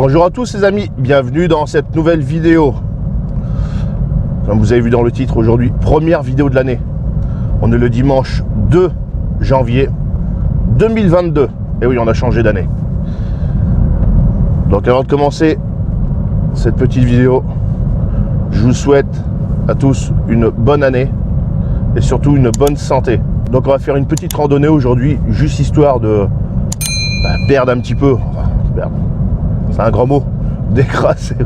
Bonjour à tous les amis, bienvenue dans cette nouvelle vidéo. Comme vous avez vu dans le titre, aujourd'hui, première vidéo de l'année. On est le dimanche 2 janvier 2022. Et oui, on a changé d'année. Donc avant de commencer cette petite vidéo, je vous souhaite à tous une bonne année et surtout une bonne santé. Donc on va faire une petite randonnée aujourd'hui, juste histoire de perdre un petit peu. Enfin, perdre. C'est un grand mot, décrasser,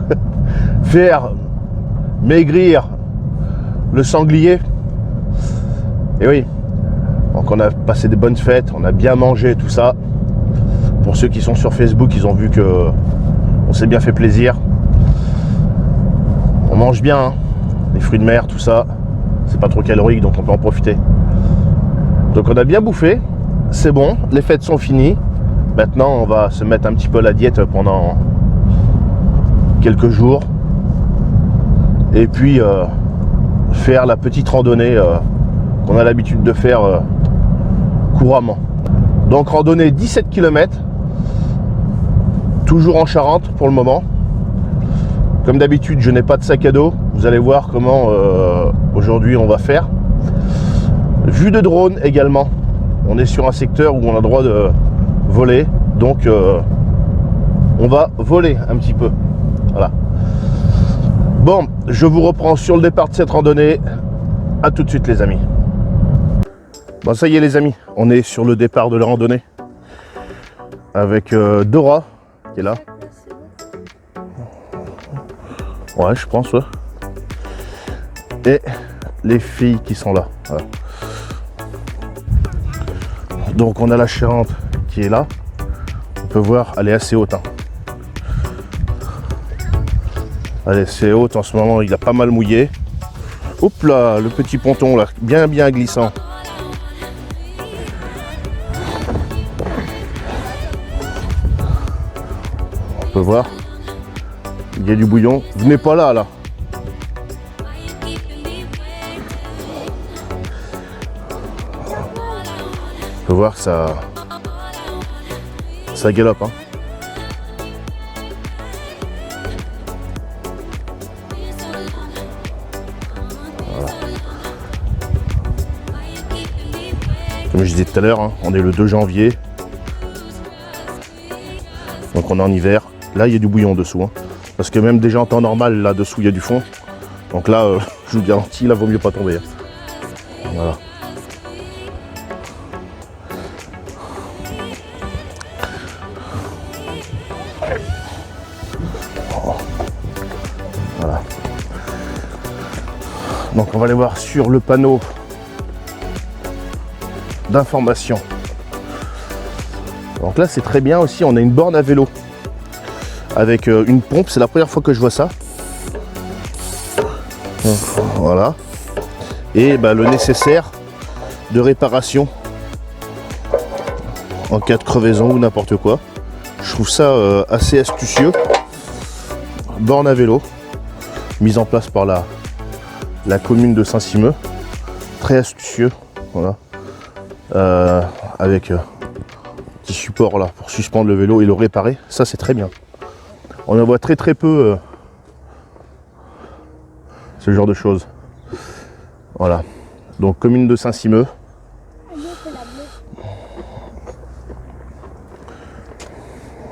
faire maigrir le sanglier. Et oui, donc on a passé des bonnes fêtes, on a bien mangé, tout ça. Pour ceux qui sont sur Facebook, ils ont vu que on s'est bien fait plaisir. On mange bien, hein, les fruits de mer, tout ça. C'est pas trop calorique, donc on peut en profiter. Donc on a bien bouffé, c'est bon, les fêtes sont finies. Maintenant, on va se mettre un petit peu à la diète pendant quelques jours. Et puis, faire la petite randonnée qu'on a l'habitude de faire couramment. Donc, randonnée 17 km. Toujours en Charente pour le moment. Comme d'habitude, je n'ai pas de sac à dos. Vous allez voir comment aujourd'hui on va faire. Vue de drone également. On est sur un secteur où on a le droit de voler, donc on va voler un petit peu. Voilà. Bon, je vous reprends sur le départ de cette randonnée. À tout de suite les amis. Bon, ça y est les amis, on est sur le départ de la randonnée avec Dora qui est là. Ouais, je pense, ouais. Et les filles qui sont là. Voilà. Donc on a la Charente qui est là. On peut voir, elle est assez haute. Hein. Elle est assez haute en ce moment, il a pas mal mouillé. Hop là, le petit ponton là, bien glissant. On peut voir, il y a du bouillon. Venez pas là. On peut voir que ça galope. Hein. Voilà. Comme je disais tout à l'heure, hein, on est le 2 janvier. Donc on est en hiver. Là, il y a du bouillon en dessous. Hein, parce que même déjà en temps normal, là-dessous, il y a du fond. Donc là, je vous garantis, là, vaut mieux pas tomber. Hein. Voilà. Voilà. Donc on va aller voir sur le panneau d'information. Donc là c'est très bien aussi, on a une borne à vélo avec une pompe, c'est la première fois que je vois ça. Voilà. Et le nécessaire de réparation en cas de crevaison ou n'importe quoi. Je trouve ça assez astucieux. Borne à vélo, mise en place par la commune de Saint-Simeux. Très astucieux, voilà. Avec petit support là pour suspendre le vélo et le réparer. Ça c'est très bien. On en voit très peu ce genre de choses. Voilà. Donc commune de Saint-Simeux.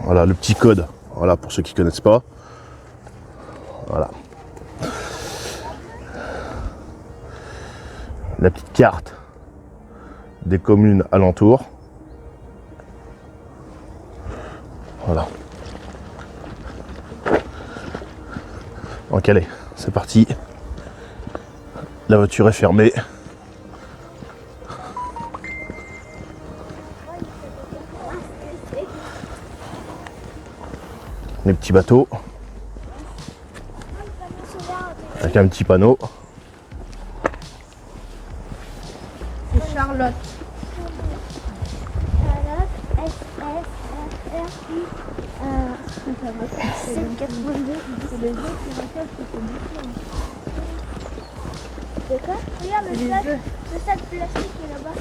Voilà le petit code. Voilà pour ceux qui connaissent pas. Voilà. La petite carte des communes alentours. Voilà. Donc allez, c'est parti. La voiture est fermée. Les petits bateaux. Avec un petit panneau. C'est Charlotte. C'est le 82. C'est le jeu qui rappelle que c'est beaucoup. C'est quoi? Regarde le sac plastique est là-bas.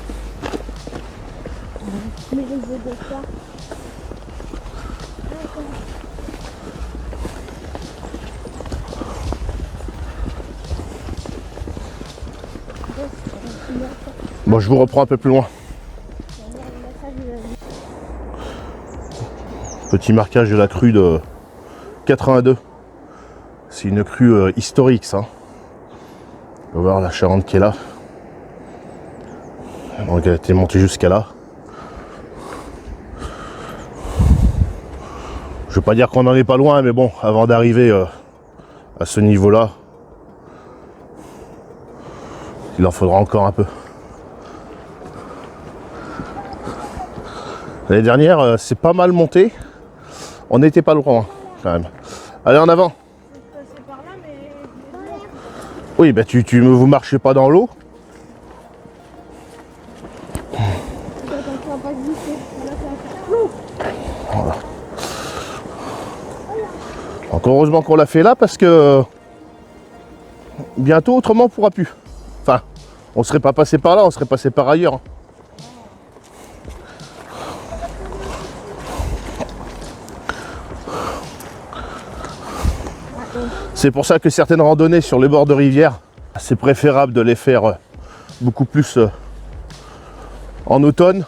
Mais les jeux de quoi? Bon, je vous reprends un peu plus loin. Petit marquage de la crue de 82. C'est une crue historique, ça. On va voir la Charente qui est là. Donc elle a été montée jusqu'à là. Je veux pas dire qu'on n'en est pas loin, mais bon, avant d'arriver à ce niveau-là, il en faudra encore un peu. L'année dernière, c'est pas mal monté. On n'était pas loin, quand même. Allez, en avant. C'est par là, mais... Oui, bah vous marchez pas dans l'eau. Voilà. Donc heureusement qu'on l'a fait là parce que bientôt autrement on pourra plus. Enfin, on serait pas passé par là, on serait passé par ailleurs. C'est pour ça que certaines randonnées sur les bords de rivière, c'est préférable de les faire beaucoup plus en automne,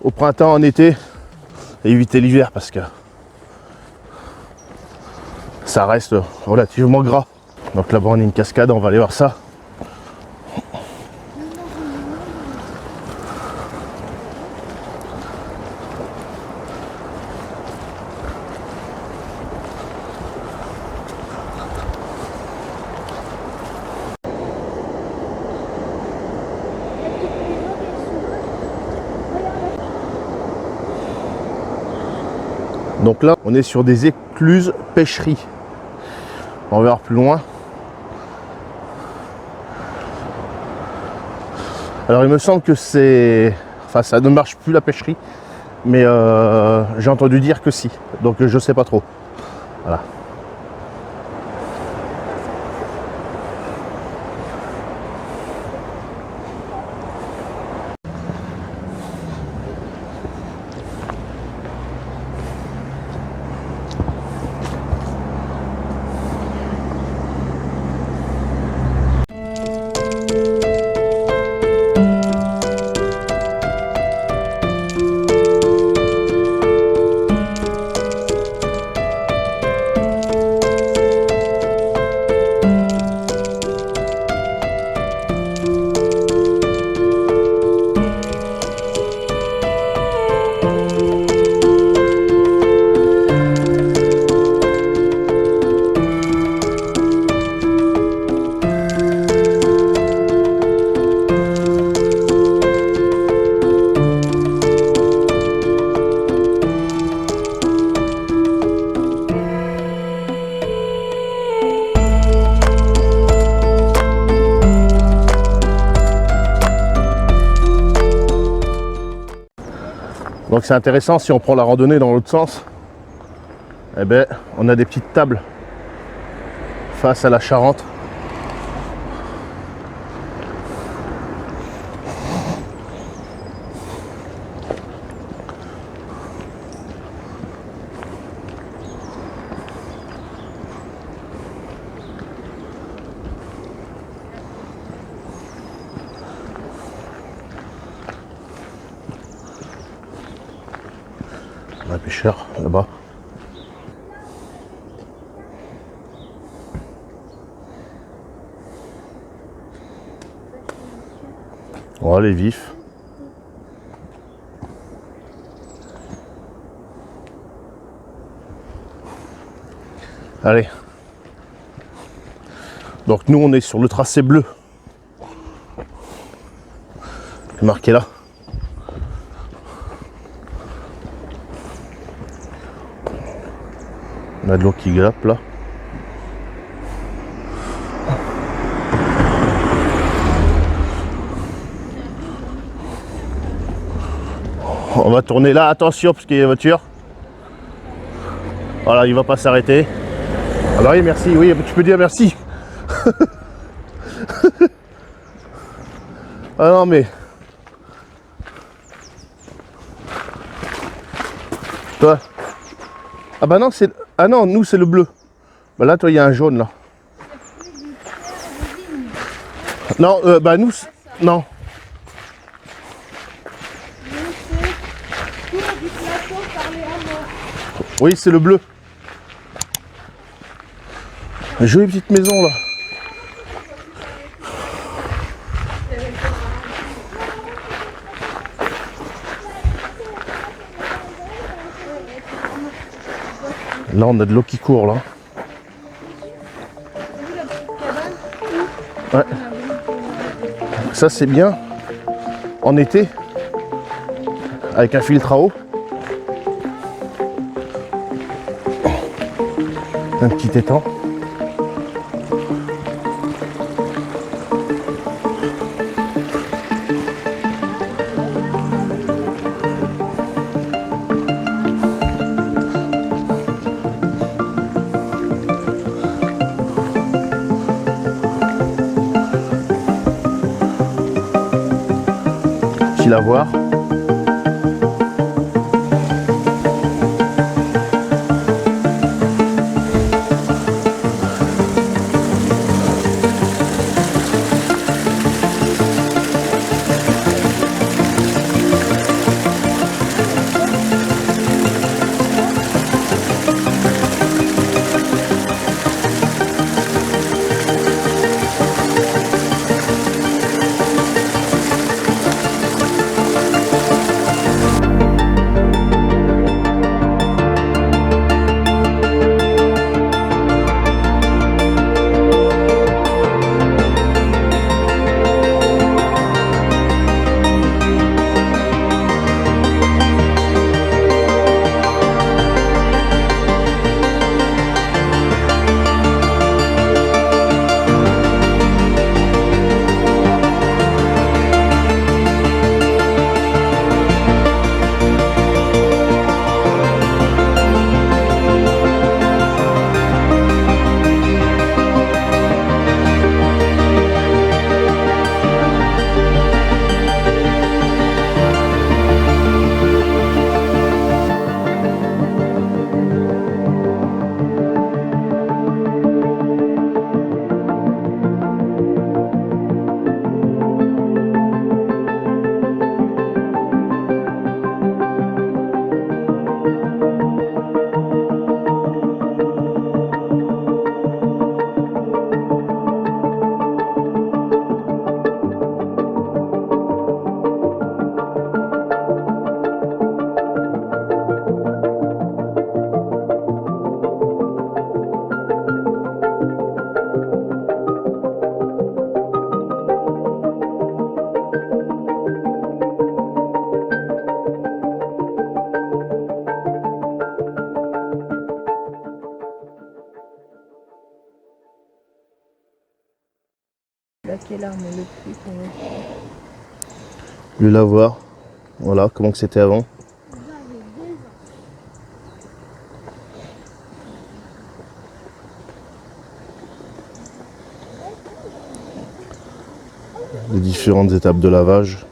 au printemps, en été, et éviter l'hiver parce que ça reste relativement gras. Donc là-bas on a une cascade, on va aller voir ça. Donc là, on est sur des écluses pêcheries. On va voir plus loin. Alors il me semble que c'est... Enfin, ça ne marche plus la pêcherie. Mais j'ai entendu dire que si. Donc je sais pas trop. Voilà. Donc c'est intéressant, si on prend la randonnée dans l'autre sens, eh ben, on a des petites tables face à la Charente. Un pêcheur là-bas. Oh, les vifs. Allez. Donc nous on est sur le tracé bleu. C'est marqué là. On a de l'eau qui glappe là. On va tourner là, attention parce qu'il y a une voiture. Voilà, il va pas s'arrêter. Alors oui, merci, oui, tu peux dire merci. Ah non mais... Toi. Ah bah non, c'est... Ah non, nous c'est le bleu. Bah là, toi, il y a un jaune là. Non, bah nous... Non. Tour du plateau par les hameaux. Oui, c'est le bleu. Une jolie petite maison là. Là, on a de l'eau qui court là. Ouais. Ça, c'est bien en été avec un filtre à eau. Un petit étang. Facile à voir. Là, quelle arme le plus qu'on va faire. Je vais la voir. Voilà comment que c'était avant. Les différentes étapes de lavage.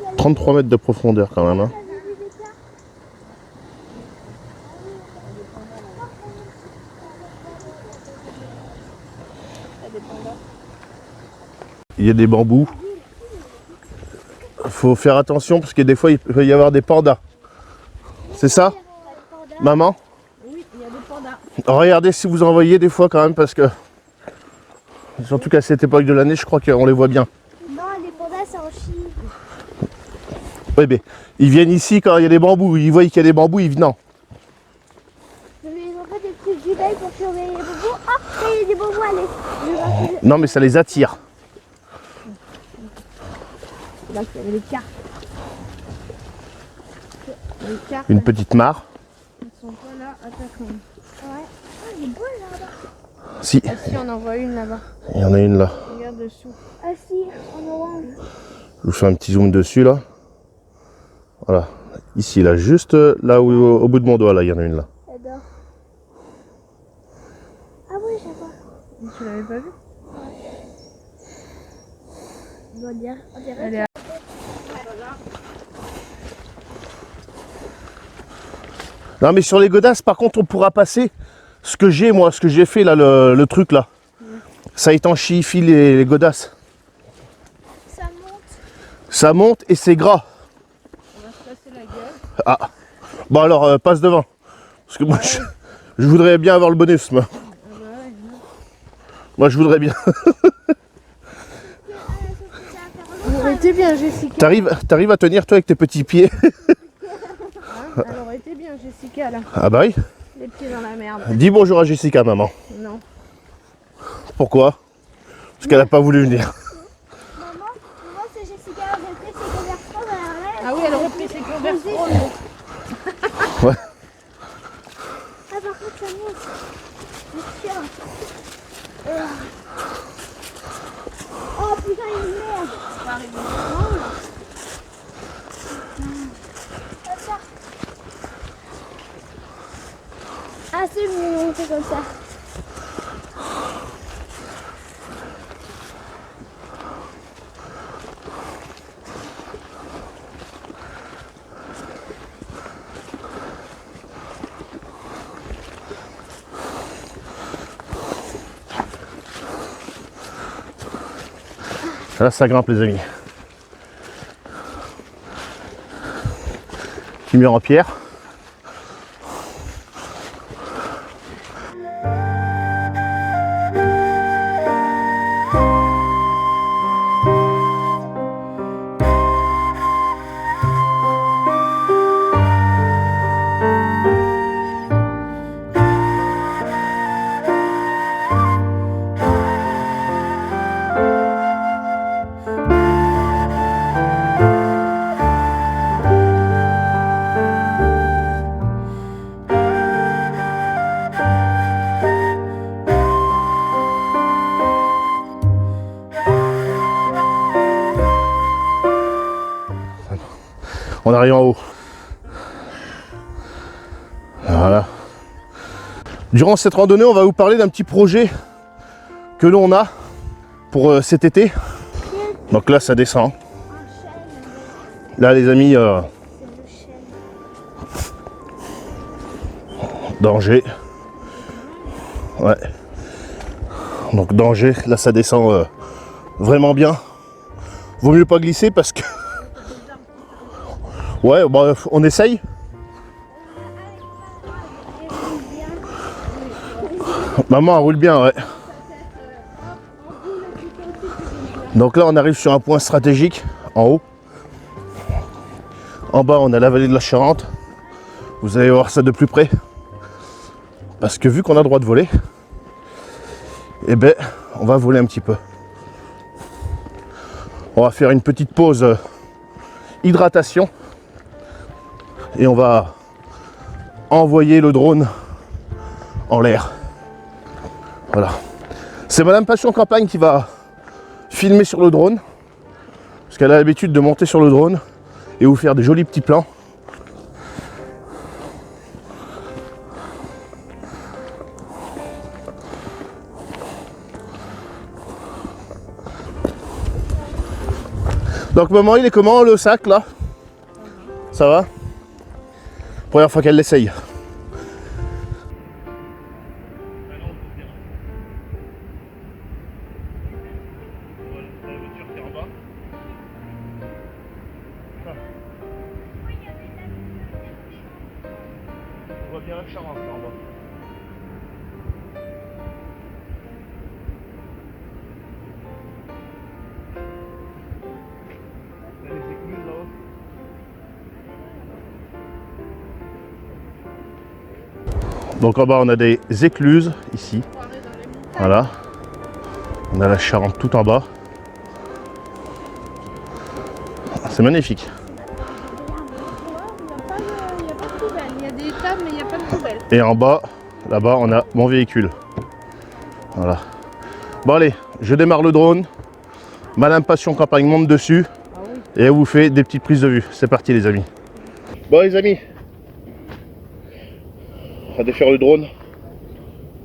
« 33 mètres de profondeur quand même. Hein. Il y a des bambous. Il faut faire attention parce que des fois il peut y avoir des pandas. C'est ça, maman? Oui, il y a des pandas. Regardez si vous en voyez des fois quand même parce que surtout qu'à cette époque de l'année, je crois qu'on les voit bien. Non, les pandas, c'est en Chine. Oui, mais ils viennent ici quand il y a des bambous. Ils voient qu'il y a des bambous, ils viennent. Non. Ils ont fait des petites jumelles pour surveiller les bambous. Ah, là, il y a des bambous, allez. Non, mais ça les attire. Là, il y avait les cartes. Les cartes, Une petite mare. ils sont pas là, attaquant. Ouais. Ah, il est beau là-bas. Si, Ah si, on en voit une là-bas. il y en a une là. Regarde dessous. Ah si, en orange. Je vous fais un petit zoom dessus là. Voilà. Ici, là, juste là où, au bout de mon doigt, là, il y en a une là. J'adore. Ah oui, j'adore. Tu l'avais pas vu? On doit dire. On dirait. Elle est Non mais sur les godasses, par contre, on pourra passer ce que j'ai moi, ce que j'ai fait là, le truc là. Ça étanchifie les godasses. Ça monte. Ça monte et c'est gras. On va se casser la gueule. Ah. Bon alors, passe devant. Parce que moi, je voudrais bien avoir le bonus, moi. Ah bah ouais, non. Moi, je voudrais bien. Elle aurait été bien, Jessica. T'arrives à tenir, toi, avec tes petits pieds. Hein, elle aurait été bien, Jessica, là. Ah bah oui. Les pieds dans la merde. Dis bonjour à Jessica, maman. Non. Pourquoi? Parce qu'elle n'a pas voulu venir. Maman, moi c'est Jessica, j'ai pris ses conversions vers l'air. Ah oui, elle aurait pris ses converses roses. Ouais. Ah par contre ça monte. C'est sûr. Oh putain il y a une merde. Ça arrive. Comme ça. Ah c'est mieux monter comme ça. Là, ça grimpe, les amis. Lumière en pierre. On arrive en haut. Voilà. Durant cette randonnée, on va vous parler d'un petit projet que l'on a pour cet été. Donc là, ça descend. Là, les amis, danger. Ouais. Donc danger. Là, ça descend vraiment bien. Vaut mieux pas glisser parce que. Ouais, bah, on essaye. Maman, elle roule bien, ouais. Donc là, on arrive sur un point stratégique, en haut. En bas, on a la vallée de la Charente. Vous allez voir ça de plus près. Parce que vu qu'on a le droit de voler, eh ben, on va voler un petit peu. On va faire une petite pause hydratation. Et on va envoyer le drone en l'air. Voilà. C'est Madame Passion Campagne qui va filmer sur le drone. Parce qu'elle a l'habitude de monter sur le drone et vous faire des jolis petits plans. Donc maman, il est comment le sac là? Ça va? Première fois qu'elle l'essaye. On voit bien la Charente là en bas. Là, les écluses là-haut. Donc en bas on a des écluses ici. Voilà. On a la Charente tout en bas. C'est magnifique. Il n'y a pas de poubelle. Il y a des tables, mais il n'y a pas de poubelle. Et en bas, là-bas, on a mon véhicule. Voilà. Bon allez, je démarre le drone. Madame Passion Campagne monte dessus. Ah oui. Et elle vous fait des petites prises de vue. C'est parti les amis. Bon les amis. On va défaire le drone.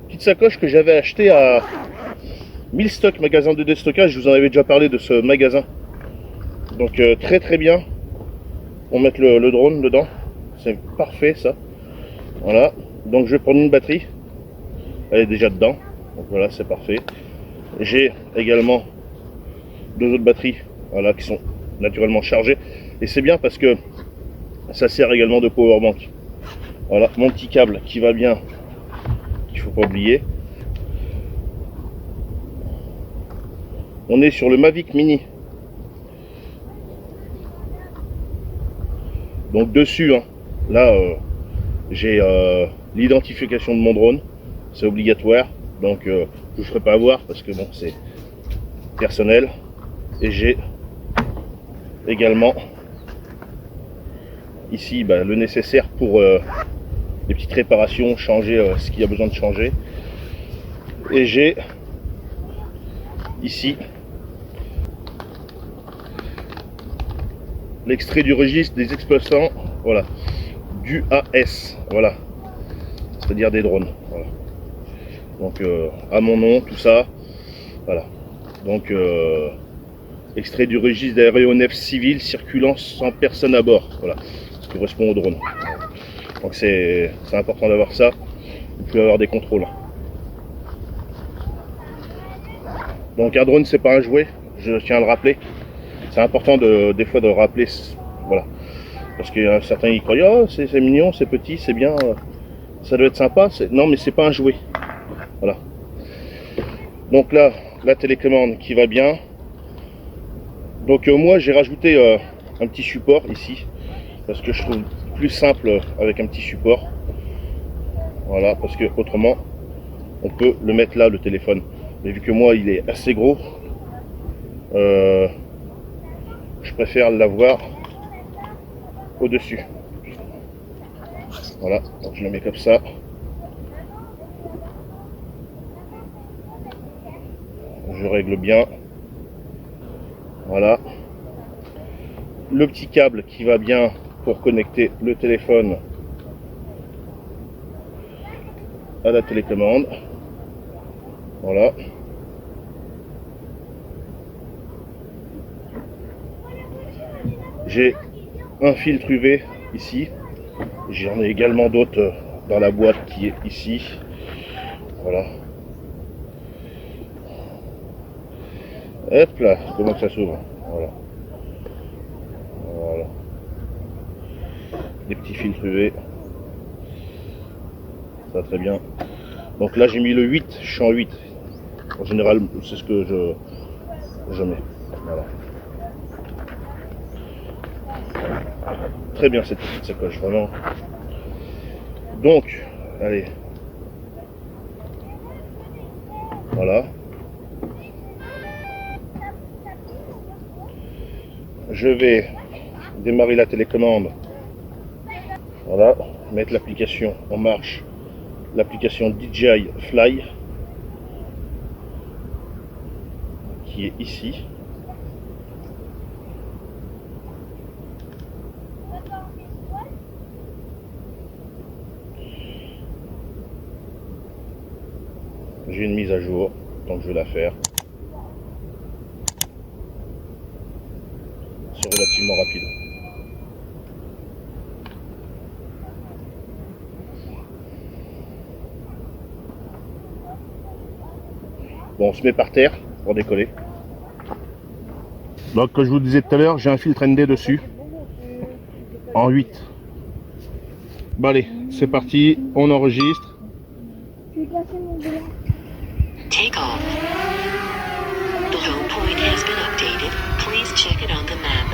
Petite sacoche que j'avais achetée à 1000 Stock, magasin de déstockage. Je vous en avais déjà parlé de ce magasin. Donc très très bien. On met le drone dedans. C'est parfait ça. Voilà, donc je vais prendre une batterie. Elle est déjà dedans. Donc voilà, c'est parfait. J'ai également 2 autres batteries, voilà, qui sont naturellement chargées. Et c'est bien parce que ça sert également de power bank. Voilà, mon petit câble qui va bien, qu'il ne faut pas oublier. On est sur le Mavic Mini. Donc dessus, hein, là, j'ai l'identification de mon drone. C'est obligatoire. Donc je ne vous ferai pas avoir parce que bon, c'est personnel. Et j'ai également ici le nécessaire pour les petites réparations, changer ce qu'il y a besoin de changer. Et j'ai ici l'extrait du registre des exploitants, voilà, du AS, voilà, c'est-à-dire des drones. Voilà. Donc à mon nom, tout ça, voilà. Donc extrait du registre d'aéronefs civils circulant sans personne à bord, voilà, ce qui correspond au drone. Donc c'est important d'avoir ça. Vous pouvez avoir des contrôles. Donc un drone, c'est pas un jouet, je tiens à le rappeler. C'est important des fois de le rappeler, voilà. Parce qu'il y a certains qui croient, oh c'est mignon, c'est petit, c'est bien, ça doit être sympa. Non, mais c'est pas un jouet. Voilà. Donc là, la télécommande qui va bien. Donc moi j'ai rajouté un petit support ici, parce que je trouve plus simple avec un petit support. Voilà, parce que autrement on peut le mettre là, le téléphone. Mais vu que moi il est assez gros, je préfère l'avoir au-dessus. Voilà, donc je le mets comme ça. Je règle bien. Voilà. Le petit câble qui va bien pour connecter le téléphone à la télécommande. Voilà. J'ai un filtre UV ici. J'en ai également d'autres dans la boîte qui est ici. Voilà. Hop là, comment que ça s'ouvre. Voilà. Voilà. Des petits filtres UV. Ça va très bien. Donc là j'ai mis le 8, je suis en 8. En général c'est ce que je mets. Voilà. Très bien cette petite sacoche, vraiment. Donc, allez. Voilà. Je vais démarrer la télécommande. Voilà, mettre l'application en marche. L'application DJI Fly qui est ici. J'ai une mise à jour, donc je vais la faire. C'est relativement rapide. Bon, on se met par terre pour décoller. Donc, comme je vous disais tout à l'heure, j'ai un filtre ND dessus. En 8. Bon allez, c'est parti, on enregistre. Take off. The home point has been updated. Please check it on the map.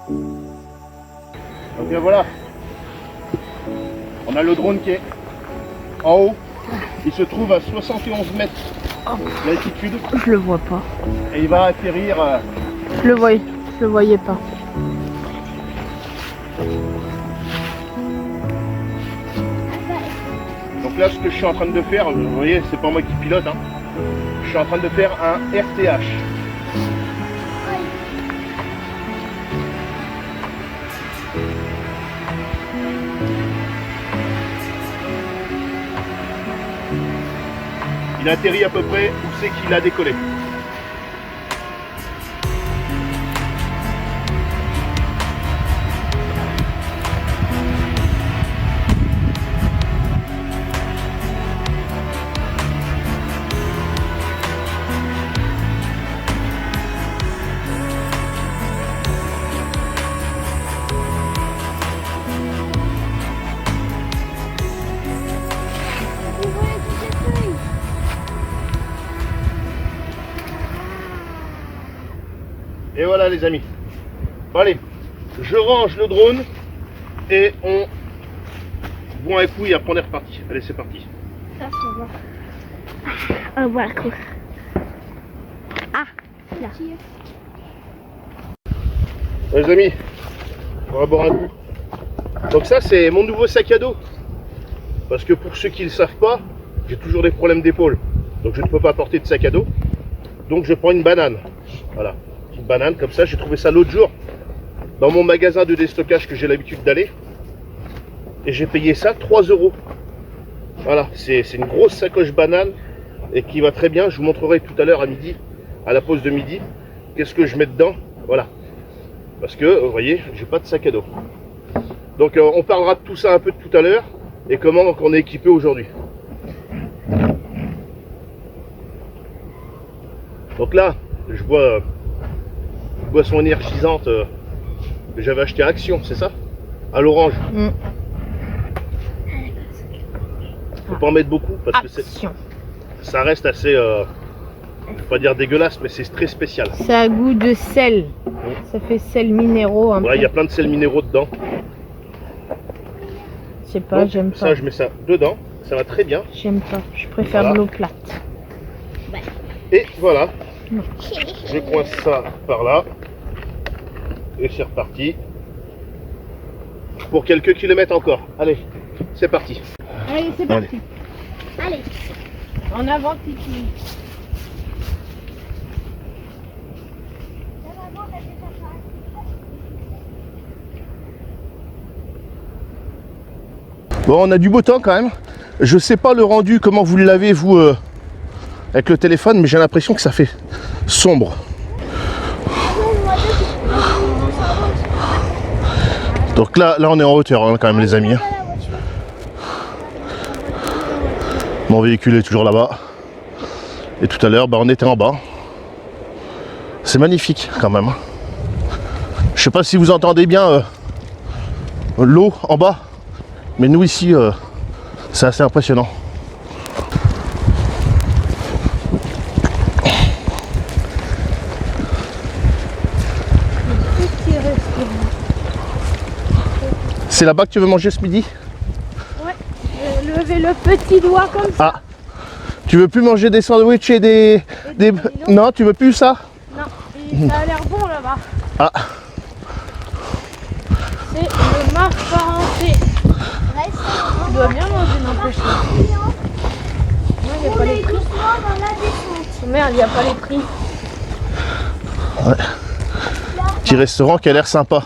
Donc bien voilà. On a le drone qui est en haut. Il se trouve à 71 mètres d'altitude. Je le vois pas. Et il va atterrir. Je le voyais pas. Donc là, ce que je suis en train de faire, vous voyez, c'est pas moi qui pilote. Hein. Je suis en train de faire un RTH. Il atterrit à peu près où c'est qu'il a décollé. Vous voyez toutes ces feuilles. Et voilà les amis. Bon allez, je range le drone et on boit un coup et après on est reparti. Allez, c'est parti. Ça, ça va. Au revoir, coup. Ah, là. Les amis, on va boire un coup. Donc ça c'est mon nouveau sac à dos. Parce que pour ceux qui ne le savent pas, j'ai toujours des problèmes d'épaule. Donc je ne peux pas porter de sac à dos. Donc je prends une banane. Voilà, une banane comme ça. J'ai trouvé ça l'autre jour dans mon magasin de déstockage que j'ai l'habitude d'aller. Et j'ai payé ça 3 €. Voilà, c'est une grosse sacoche banane et qui va très bien. Je vous montrerai tout à l'heure à midi, à la pause de midi, qu'est-ce que je mets dedans. Voilà. Parce que, vous voyez, j'ai pas de sac à dos. Donc on parlera de tout ça un peu tout à l'heure et comment on est équipé aujourd'hui. Donc là, je bois une boisson énergisante que j'avais acheté à Action, c'est ça? À l'orange. Faut pas en mettre beaucoup parce que ça reste assez, je vais pas dire dégueulasse, mais c'est très spécial. Ça a goût de sel. Ça fait sel minéraux un peu. Ouais, il y a plein de sels minéraux dedans. Je sais pas, Donc, j'aime pas. ça, je mets ça dedans, ça va très bien. J'aime pas. Je préfère Voilà. de l'eau plate. Et voilà, je coince ça par là. Et c'est reparti. Pour quelques kilomètres encore. Allez, c'est parti. Allez, c'est Allez. parti. Allez. En avant, Titi. Bon, on a du beau temps quand même. Je sais pas le rendu, comment vous l'avez vous avec le téléphone, mais j'ai l'impression que ça fait sombre. Donc là on est en hauteur hein, quand même les amis. Hein. Mon véhicule est toujours là-bas. Et tout à l'heure, on était en bas. C'est magnifique quand même. Je sais pas si vous entendez bien l'eau en bas. Mais nous ici, c'est assez impressionnant. C'est là-bas que tu veux manger ce midi? Ouais. Levez le petit doigt comme ça. Ah, tu veux plus manger des sandwichs et des... Non, tu veux plus ça? Non, et ça a l'air bon là-bas. Ah, C'est le marche parenté. Tu dois bien manger, n'empêche. Non, il n'y a pas les prix. Dans la descente. Merde, il n'y a pas les prix. petit restaurant qui a l'air sympa.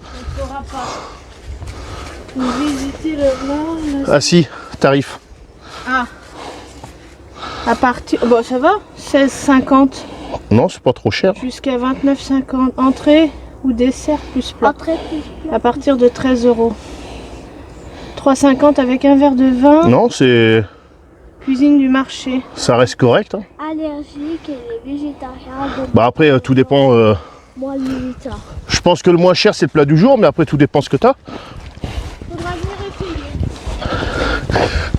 On ne saura pas. Vous visitez le... Ah si, tarif. Ah. À partir... Bon, ça va 16,50 Non, c'est pas trop cher. jusqu'à 29,50. Entrée ou dessert plus plat. Entrée plus plat. À partir de 13 €. 3,50 avec un verre de vin. Non, c'est... Cuisine du marché. ça reste correct. Hein. Allergique et les végétariens. Bah après, tout dépend... Moi, limite. je pense que le moins cher, c'est le plat du jour, mais après, tout dépend ce que t'as. Faudra venir essayer.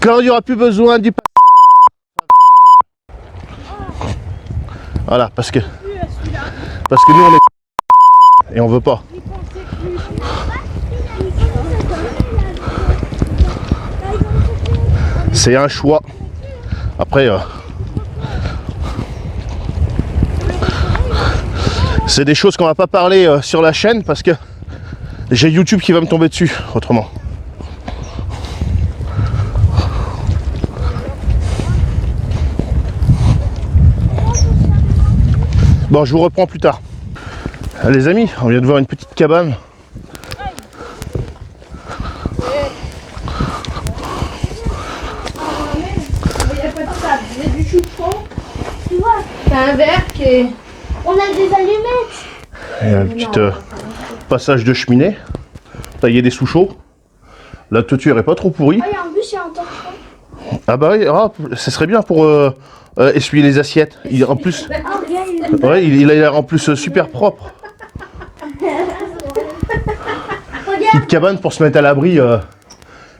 Quand il n'y aura plus besoin du... Voilà, parce que nous, on est... et on veut pas. J'y pensais C'est un choix. Après, c'est des choses qu'on va pas parler sur la chaîne parce que j'ai YouTube qui va me tomber dessus autrement. Bon, je vous reprends plus tard. Les amis, on vient de voir une petite cabane. T'as un verre qui est... On a des allumettes. Et un petit passage de cheminée. Tailler des sous-chauds. La toiture est pas trop pourrie. Oh, il y a un bus, il y a un torchon. Ah bah oui, ça serait bien pour essuyer les assiettes. En plus, Ah, regarde, ouais, il a l'air en plus super propre. Petite cabane pour se mettre à l'abri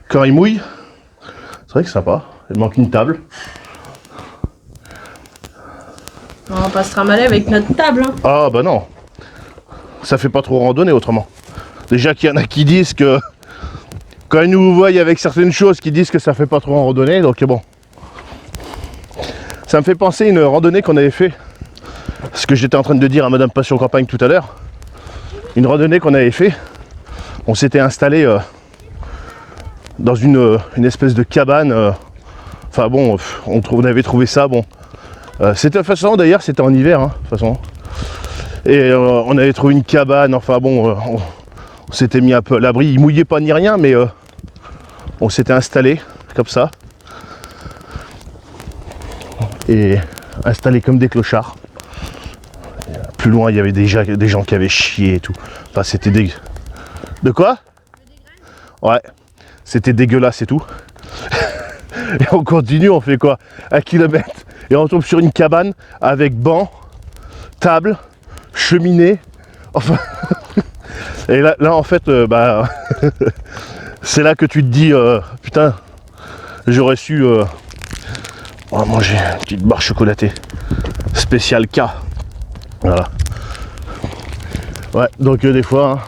quand il mouille. C'est vrai que c'est sympa. Il manque une table. On va pas se ramaler avec notre table. Hein. Ah bah non. Ça fait pas trop randonnée autrement. Déjà qu'il y en a qui disent que quand ils nous voient avec certaines choses qui disent que ça fait pas trop en randonnée, donc bon. Ça me fait penser à une randonnée qu'on avait fait. Ce que j'étais en train de dire à Madame Passion Campagne tout à l'heure. Une randonnée qu'on avait fait. On s'était installé dans une espèce de cabane. Enfin bon, on avait trouvé ça bon. C'était de toute façon d'ailleurs c'était en hiver hein, de toute façon. Et on avait trouvé une cabane, enfin bon, on s'était mis un peu à l'abri, il mouillait pas ni rien, mais on s'était installé comme ça. Et installé comme des clochards. Plus loin il y avait déjà des gens qui avaient chié et tout. Enfin c'était dégueu. De quoi? Ouais, c'était dégueulasse et tout. Et on continue, on fait quoi? 1 kilomètre. Et on tombe sur une cabane avec banc, table, cheminée. Enfin. Et là en fait, bah. C'est là que tu te dis, putain, j'aurais su manger une petite barre chocolatée. Spécial K. Voilà. Ouais, donc des fois, hein,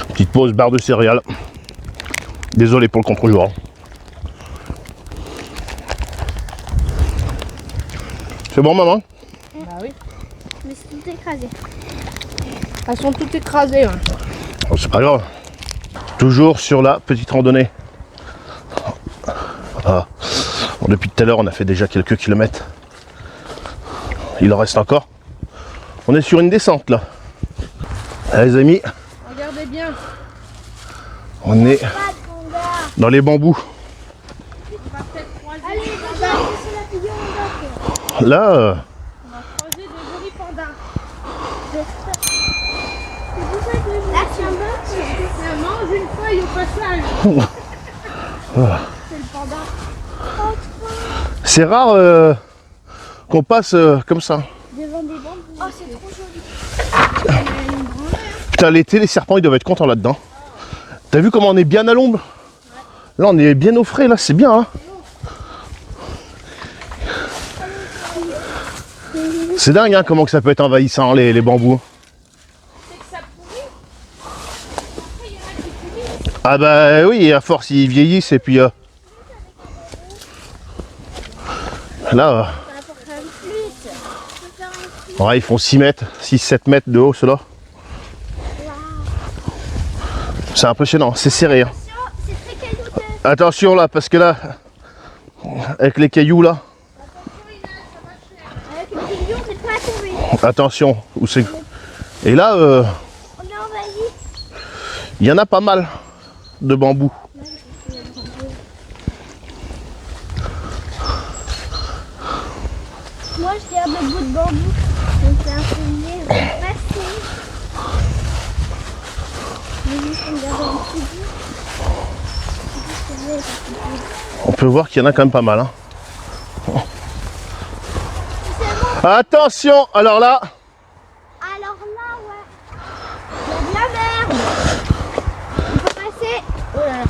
petite pause, barre de céréales. Désolé pour le contre-jour. C'est bon, maman? Bah oui. Mais c'est tout écrasé. Elles sont toutes écrasées. Ouais. Oh, c'est pas grave. Toujours sur la petite randonnée. Ah. Bon, depuis tout à l'heure, on a fait déjà quelques kilomètres. Il en reste encore. On est sur une descente là. Allez, les amis, Regardez bien. on est Pas de panda. dans les bambous. On va peut-être croiser Allez, des panda, pandas. c'est la figure en bas. Là, On va croiser des jolis pandas. C'est pour ça que je Là, c'est un bug. Ça mange une feuille au passage. C'est le panda. c'est rare qu'on passe comme ça. devant des bambous. Oh, c'est trop joli. Putain, l'été, les serpents, ils doivent être contents là-dedans. T'as vu comment on est bien à l'ombre? Là, on est bien au frais, là, c'est bien, hein. C'est dingue, hein, comment que ça peut être envahissant, les bambous. Ah bah oui, à force, ils vieillissent, et puis... là, Pour faire une flûte. Pour faire une flûte. ouais, ils font 6 mètres, 6-7 mètres de haut, ceux-là. C'est impressionnant, c'est serré, hein. C'est très caillouteux. Attention là, parce que là, avec les cailloux là, Avec le million, c'est pas à tomber. attention, où c'est. Et là, On est envahi. il y en a pas mal de bambous. Moi, je garde le bout de bambou. Donc, c'est un souvenir passé. Mais juste, on garde un petit bout. On peut voir qu'il y en a quand même pas mal. Hein. Attention, alors là, Alors là, ouais. Il y a de la merde. Il faut passer. Oh là là.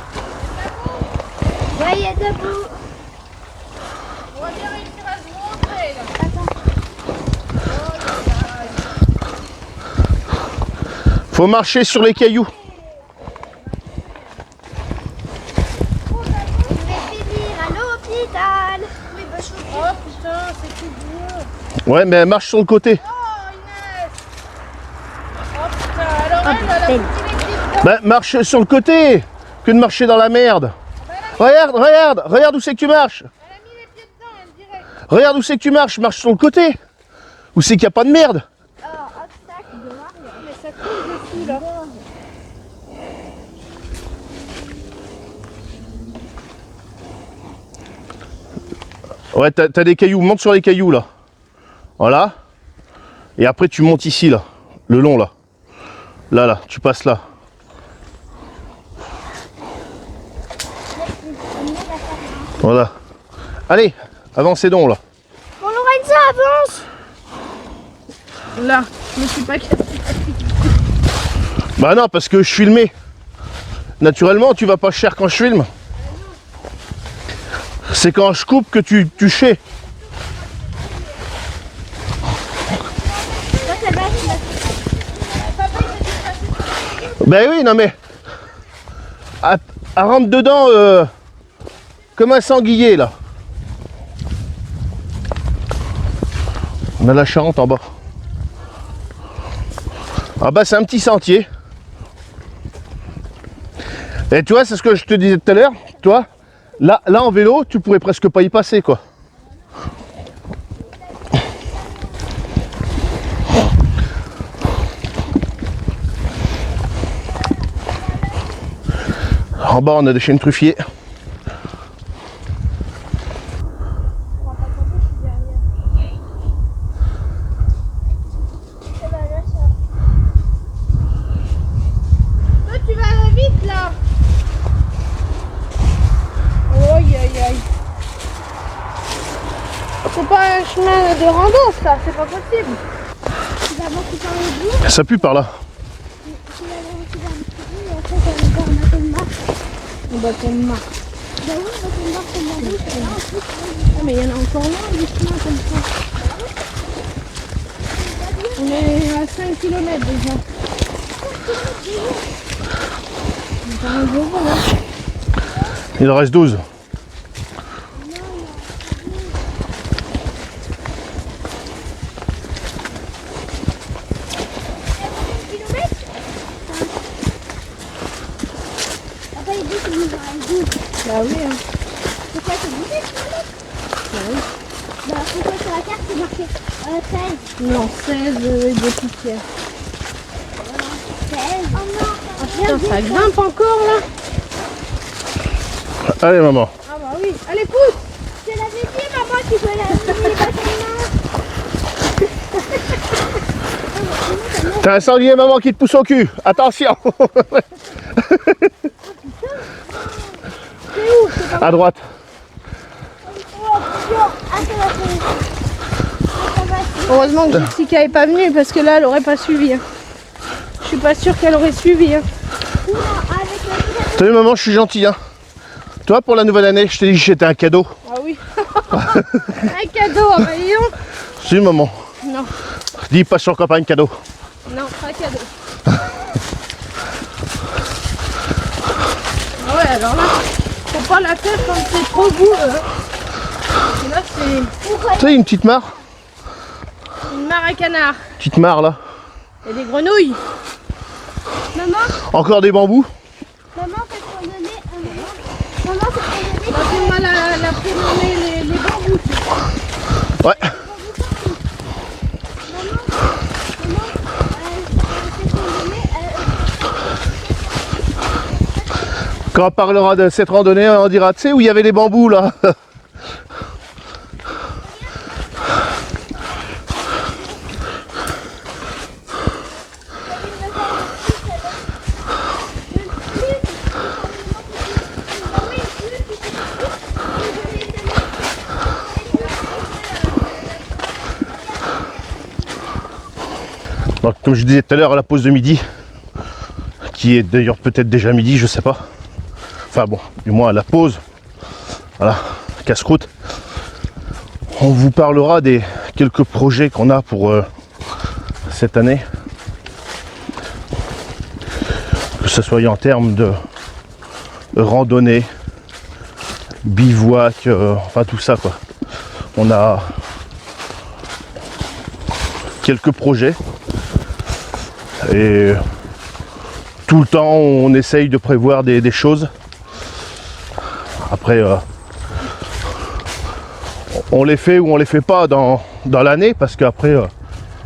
Ouais, il y a debout. On va bien réussir à se montrer là. faut marcher sur les cailloux. Ouais, mais elle marche sur le côté. Oh, Inès. Oh putain, alors elle a la petite. Bah, marche sur le côté que de marcher dans la merde. Regarde où c'est que tu marches. Elle a mis les pieds dedans, elle dirait. Regarde où c'est que tu marches, marche sur le côté. Où c'est qu'il n'y a pas de merde. Mais ça coule dessus là. Ouais, t'as des cailloux, monte sur les cailloux là. Voilà. Et après tu montes ici là, le long là. Là, tu passes là. Voilà. Allez, avancez donc là. Bon, Lorenza, avance. Là, je me suis pas cassé. Bah non, parce que je filmais. Naturellement, tu vas pas cher quand je filme. C'est quand je coupe que tu chais. Ben oui, non mais... Elle rentre dedans comme un sanglier là. On a la Charente en bas. Ah bah c'est un petit sentier. Et tu vois, c'est ce que je te disais tout à l'heure. Toi, là en vélo, tu pourrais presque pas y passer quoi. En bas, on a des chênes truffiers. Toi, tu vas vite là. Aïe aïe aïe. C'est pas un chemin de rando ça, c'est pas possible. Tu vas monter par le bout. Ça pue par là. Tu vas monter par le bout et après, tu vas encore un bâton de marche. Un bâton de marche. Bah oui, un bâton de marche comme la bouche. Et là, en plus, Ah, mais il y en a encore loin des chemins comme ça. On est à 5 km déjà. On est un gros bon, hein. Il en reste 12. après, il dit qu'il nous aura 12. Bah oui, hein. Pourquoi c'est 12 km? Bah, pourquoi sur la carte c'est marqué 13? Non, 16 de poussière. 16. Oh non, Putain, ça grimpe encore là. Allez maman. Ah bah oui. Allez, pousse. je l'avais dit, maman, tu peux la les bâtons de marche. T'as un sanglier maman qui te pousse au cul. Attention. À droite. Oh, ah, ça va faire. Ça va faire. Heureusement que Jessica est pas venue parce que là, elle aurait pas suivi. Hein. Je suis pas sûre qu'elle aurait suivi. Hein. Oula, avec la T'as vu maman, je suis gentil hein. Toi pour la nouvelle année, je t'ai dit que j'étais un cadeau. Ah oui. Un cadeau, ah bah dis donc. Si maman. Non, Dis pas sur campagne cadeau. non, pas cadeau. Ah ouais, alors là, faut pas la faire quand c'est trop goût. Parce que là, c'est Tu sais, une petite mare. une mare à canard. Petite mare là. Et des grenouilles. Maman, Encore des bambous. maman, cette randonnée, maman, cette randonnée, Bah, c'est moi la prénommer les bambous. Ouais. Quand on parlera de cette randonnée, on dira, tu sais où il y avait les bambous là. Donc, comme je disais tout à l'heure, à la pause de midi, qui est d'ailleurs peut-être déjà midi, je sais pas. Enfin bon, du moins à la pause, voilà, casse-croûte. On vous parlera des quelques projets qu'on a pour cette année. Que ce soit en termes de randonnée, bivouac, enfin tout ça quoi. On a quelques projets. Et tout le temps, on essaye de prévoir des choses. Après, on les fait ou on les fait pas dans l'année, parce qu'après,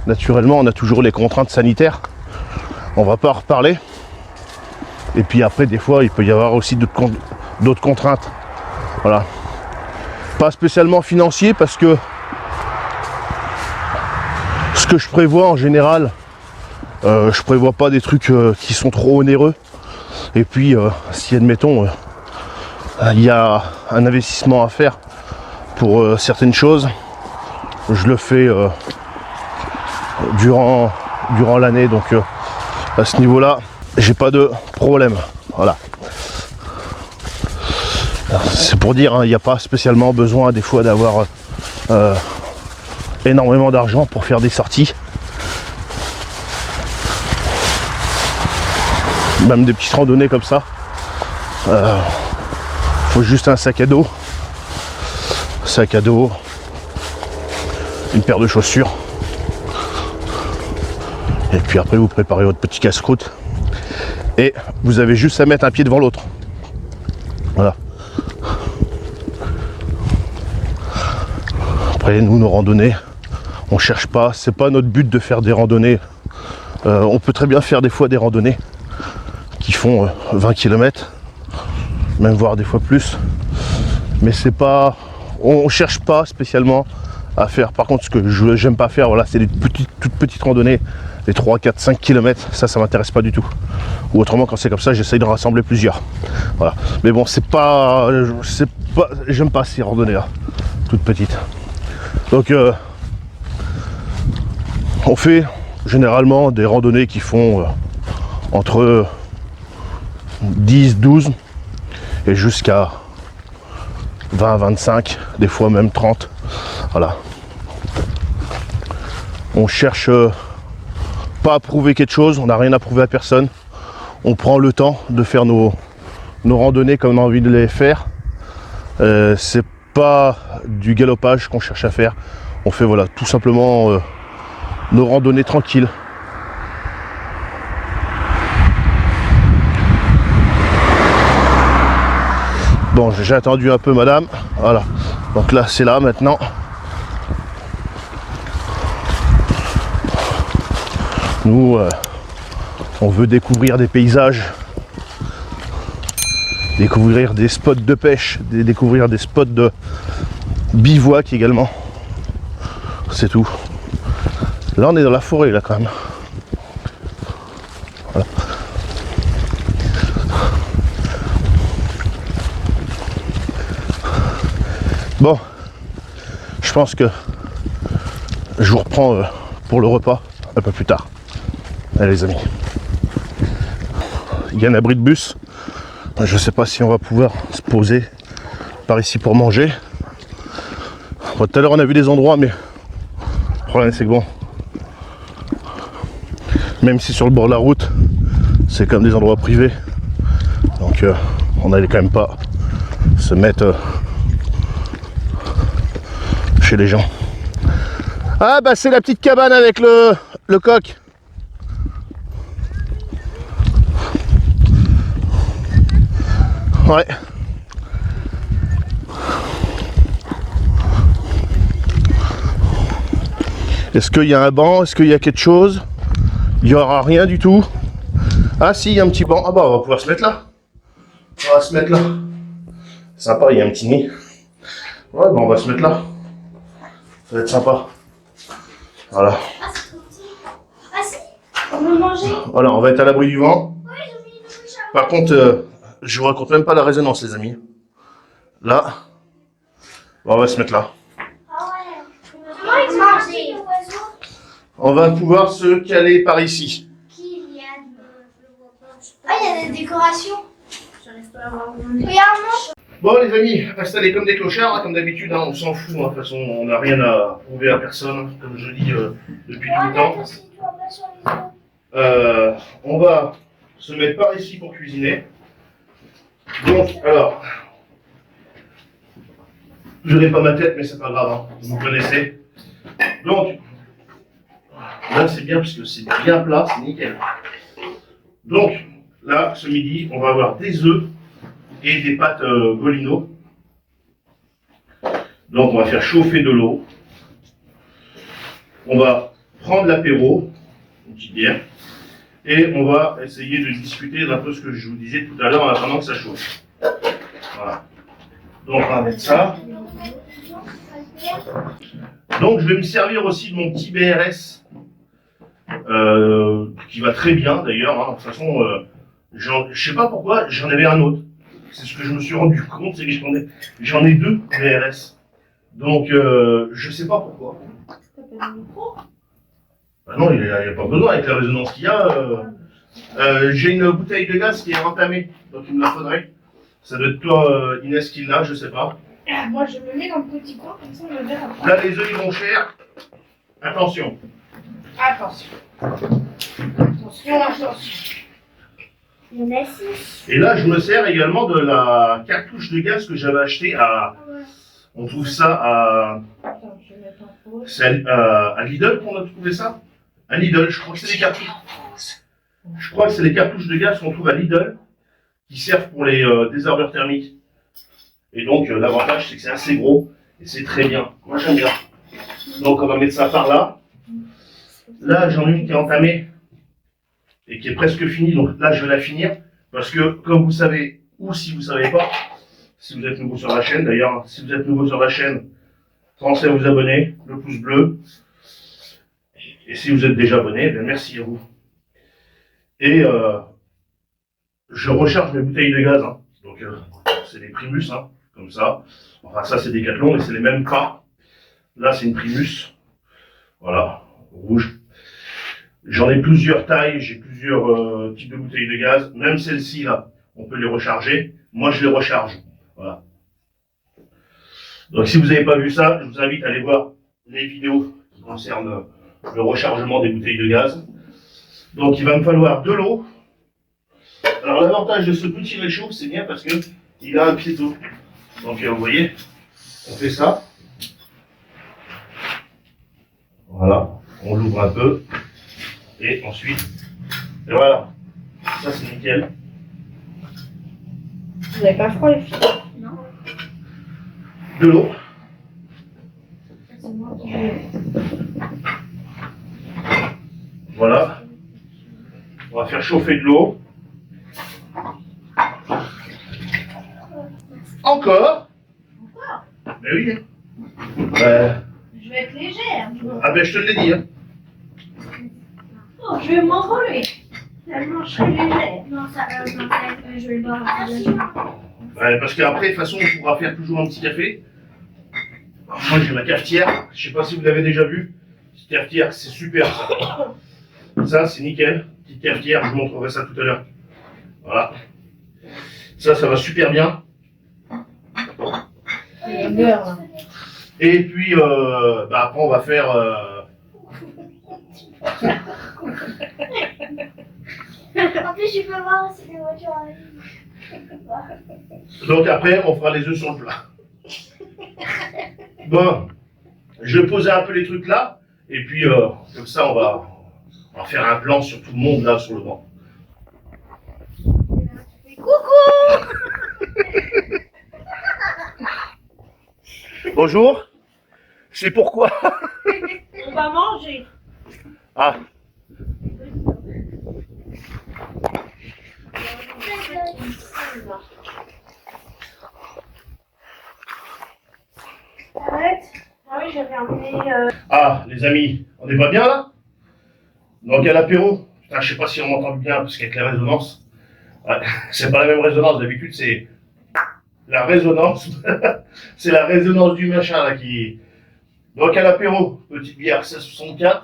naturellement, on a toujours les contraintes sanitaires. On va pas en reparler. Et puis après, des fois, il peut y avoir aussi d'autres contraintes. Voilà. Pas spécialement financier, parce que ce que je prévois en général, je prévois pas des trucs qui sont trop onéreux. Et puis, si admettons, il y a un investissement à faire pour certaines choses, je le fais durant l'année. Donc, à ce niveau-là, j'ai pas de problème. Voilà. C'est pour dire, il n'y a pas spécialement besoin des fois d'avoir énormément d'argent pour faire des sorties. Même des petites randonnées comme ça. Faut juste un sac à dos. Une paire de chaussures. Et puis après vous préparez votre petit casse-croûte. Et vous avez juste à mettre un pied devant l'autre. Voilà. Après nous, nos randonnées, on cherche pas, c'est pas notre but de faire des randonnées. On peut très bien faire des fois des randonnées qui font 20 km, même voire des fois plus. Mais c'est pas, on cherche pas spécialement à faire. Par contre, ce que j'aime pas faire, voilà, c'est des toutes petites randonnées, les 3, 4, 5 km, ça m'intéresse pas du tout. Ou autrement, quand c'est comme ça, j'essaye de rassembler plusieurs. Voilà. Mais bon, j'aime pas ces randonnées-là, toutes petites. Donc, on fait généralement des randonnées qui font entre 10, 12 et jusqu'à 20, 25, des fois même 30. Voilà. On cherche pas à prouver quelque chose, on n'a rien à prouver à personne. On prend le temps de faire nos randonnées comme on a envie de les faire. C'est pas du galopage qu'on cherche à faire. On fait voilà, tout simplement nos randonnées tranquilles. Bon, j'ai attendu un peu madame. Voilà. Donc là, c'est là maintenant. Nous, on veut découvrir des paysages, découvrir des spots de pêche, découvrir des spots de bivouac également. C'est tout. Là, on est dans la forêt, là, quand même. Voilà. Bon, je pense que je vous reprends pour le repas un peu plus tard. Allez les amis. Il y a un abri de bus. Je ne sais pas si on va pouvoir se poser par ici pour manger. Bon, tout à l'heure on a vu des endroits, mais le problème c'est que bon, même si sur le bord de la route, c'est comme des endroits privés. Donc on n'allait quand même pas se mettre chez les gens. Ah bah c'est la petite cabane avec le coq. Ouais. Est-ce qu'il y a un banc? Est-ce qu'il y a quelque chose? Il n'y aura rien du tout. Ah si, il y a un petit banc. Ah bah on va pouvoir se mettre là. On va se mettre là. Sympa, il y a un petit nid. Ouais, bah on va se mettre là. Ça va être sympa. Voilà. Ah si, on veut manger. Voilà, on va être à l'abri du vent. Par contre, je vous raconte même pas la résonance, les amis. Là, on va se mettre là. On va pouvoir se caler par ici. Ah, il y a des décorations. J'arrive pas à voir. Regarde. Bon les amis, installés comme des clochards, hein, comme d'habitude, hein, on s'en fout, hein, de toute façon on n'a rien à prouver à personne, comme je dis depuis tout le temps. On va se mettre par ici pour cuisiner. Donc, alors, je n'ai pas ma tête, mais c'est pas grave, hein, vous connaissez. Donc, Là, c'est bien parce que c'est bien plat, c'est nickel. Donc, là, ce midi, on va avoir des œufs et des pâtes Golino. Donc, on va faire chauffer de l'eau. On va prendre l'apéro, une petite bière, et on va essayer de discuter d'un peu ce que je vous disais tout à l'heure en attendant que ça chauffe. Voilà. Donc, on va mettre ça. Donc, je vais me servir aussi de mon petit BRS, qui va très bien d'ailleurs. Hein. De toute façon, je sais pas pourquoi, j'en avais un autre. C'est ce que je me suis rendu compte, c'est que j'en ai deux BRS. Donc, je sais pas pourquoi. Bah non, il n'y a pas besoin avec la résonance qu'il y a. J'ai une bouteille de gaz qui est entamée, donc il me la faudrait. Ça doit être toi, Inès, qui l'a, je sais pas. Moi, je me mets dans le petit coin, comme ça, on me verra. Là, les œufs, ils vont cher. Attention. Attention. Attention, attention. Il y en a 6. Et là, je me sers également de la cartouche de gaz que j'avais achetée à... On trouve ça à... Attends, je vais mettre en pause. C'est à Lidl qu'on a trouvé ça. À Lidl, je crois que c'est les cartouches. Je crois que c'est les cartouches de gaz qu'on trouve à Lidl qui servent pour les désherbeurs thermiques. Et donc, l'avantage, c'est que c'est assez gros et c'est très bien. Moi, j'aime bien. Donc, on va mettre ça par là. Là, j'en ai une qui est entamée et qui est presque finie. Donc là, je vais la finir parce que, comme vous savez, ou si vous savez pas, si vous êtes nouveau sur la chaîne, d'ailleurs, si vous êtes nouveau sur la chaîne, pensez à vous abonner, le pouce bleu. Et si vous êtes déjà abonné, bien merci à vous. Et je recharge mes bouteilles de gaz. Hein. Donc, c'est des Primus, hein, comme ça. Enfin, ça, c'est Decathlon, mais c'est les mêmes pas. Là, c'est une Primus. Voilà, rouge. J'en ai plusieurs tailles, j'ai plusieurs types de bouteilles de gaz. Même celle-ci, là, on peut les recharger. Moi, je les recharge. Voilà. Donc, si vous n'avez pas vu ça, je vous invite à aller voir les vidéos qui concernent le rechargement des bouteilles de gaz. Donc, il va me falloir de l'eau. Alors, l'avantage de ce petit réchaud, c'est bien parce que il a un pied d'eau. Donc, vous voyez, on fait ça. Voilà, on l'ouvre un peu. Et ensuite, et voilà. Ça, c'est nickel. Vous n'avez pas froid, les filles? Non. De l'eau. C'est moi qui vais. Voilà. On va faire chauffer de l'eau. Encore. Mais oui. Je vais être légère. Ah ben je te l'ai dit. Hein. Oh, je vais m'envoler. Tellement je serai légère. Non, je vais le boire. Parce qu'après, de toute façon, on pourra faire toujours un petit café. Alors, moi j'ai ma cafetière. Je sais pas si vous l'avez déjà vu. Cette cafetière, c'est super ça. Ça, c'est nickel. Petite cafetière, je vous montrerai ça tout à l'heure. Voilà. Ça va super bien. C'est le beurre, là. Et puis, après, on va faire... En plus, je peux voir si les voitures arrivent. Donc après, on fera les œufs sur le plat. Bon, je vais poser un peu les trucs là. Et puis, comme ça, on va faire un plan sur tout le monde là, sur le banc. Coucou. Bonjour. C'est pourquoi. On va manger. Ah. Arrête. Ah oui, j'avais emmené. Ah, les amis, on est pas bien là? Donc à l'apéro. Putain, je sais pas si on m'entend bien parce qu'avec la résonance. Ouais, c'est pas la même résonance, d'habitude c'est la résonance. C'est la résonance du machin là qui. Donc à l'apéro, petite bière 16,64.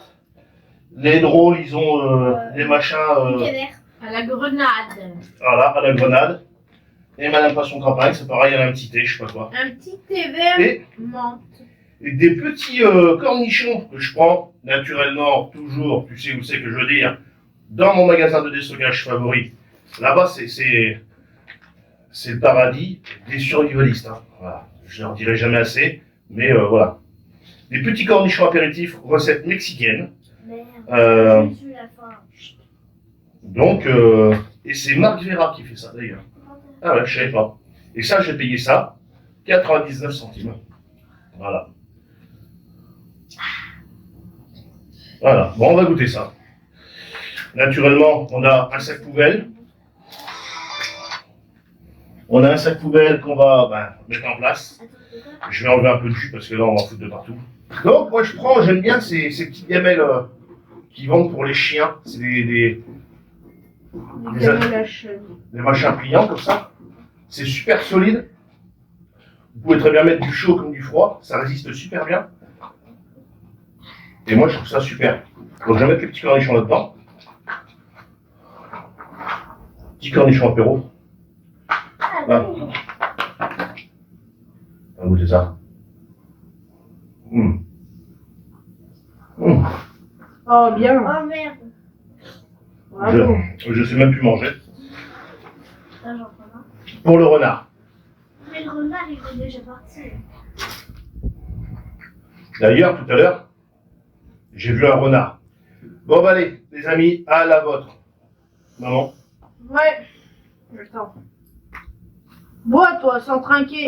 Les drôles, ils ont des machins. À la grenade. Voilà, à la grenade. Et Madame Passion Campagne, c'est pareil, elle a un petit thé, je sais pas quoi. Un petit thé vert Et menthe. des petits cornichons que je prends naturellement, toujours, tu sais où c'est que je veux dire, dans mon magasin de déstockage favori. Là-bas, c'est le paradis des survivalistes. Hein. Voilà. Je ne leur dirai jamais assez, mais voilà. Des petits cornichons apéritifs, recette mexicaine. Merde. Euh, Je suis la fin. donc, et c'est Marc Vera qui fait ça d'ailleurs. Ah ouais, je savais pas. Et ça, j'ai payé ça 99 centimes. Voilà. Voilà. Bon, on va goûter ça. Naturellement, on a un sac poubelle. On a un sac poubelle qu'on va mettre en place. Je vais enlever un peu de jus parce que là, on va en foutre de partout. Donc, moi, j'aime bien ces petites gamelles qui vendent pour les chiens. C'est des machins pliants comme ça. C'est super solide. Vous pouvez très bien mettre du chaud comme du froid. Ça résiste super bien. Et moi, je trouve ça super. Donc, je vais mettre les petits cornichons là-dedans. Petits cornichons apéro. Voilà. On va goûter ça. Oh, bien. Oh merde. Bravo. Je sais même plus manger. Ah, j'en prends un. Pour le renard. Mais le renard, il est déjà parti. D'ailleurs, tout à l'heure, j'ai vu un renard. Bon, bah allez, les amis, à la vôtre. Maman. Ouais. Attends. Bois, toi, sans trinquer.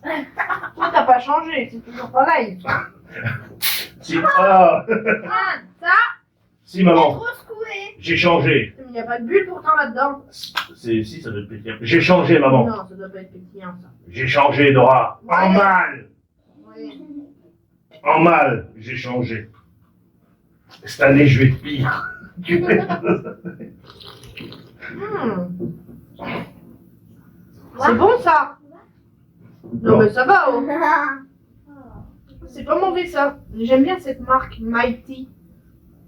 Toi, t'as pas changé, c'est toujours pareil. Si, ah, Ça, si maman, Trop secoué. j'ai changé. il n'y a pas de bulle pourtant là-dedans. Si, ça doit être pétillant. J'ai changé, maman. Non, ça doit pas être pétillant, ça. J'ai changé, Dora. En mal. Oui. En mal, j'ai changé. Cette année, je vais être pire. C'est bon, ça. Non, Non. mais ça va, oh. C'est pas mauvais, ça. J'aime bien cette marque, Mighty.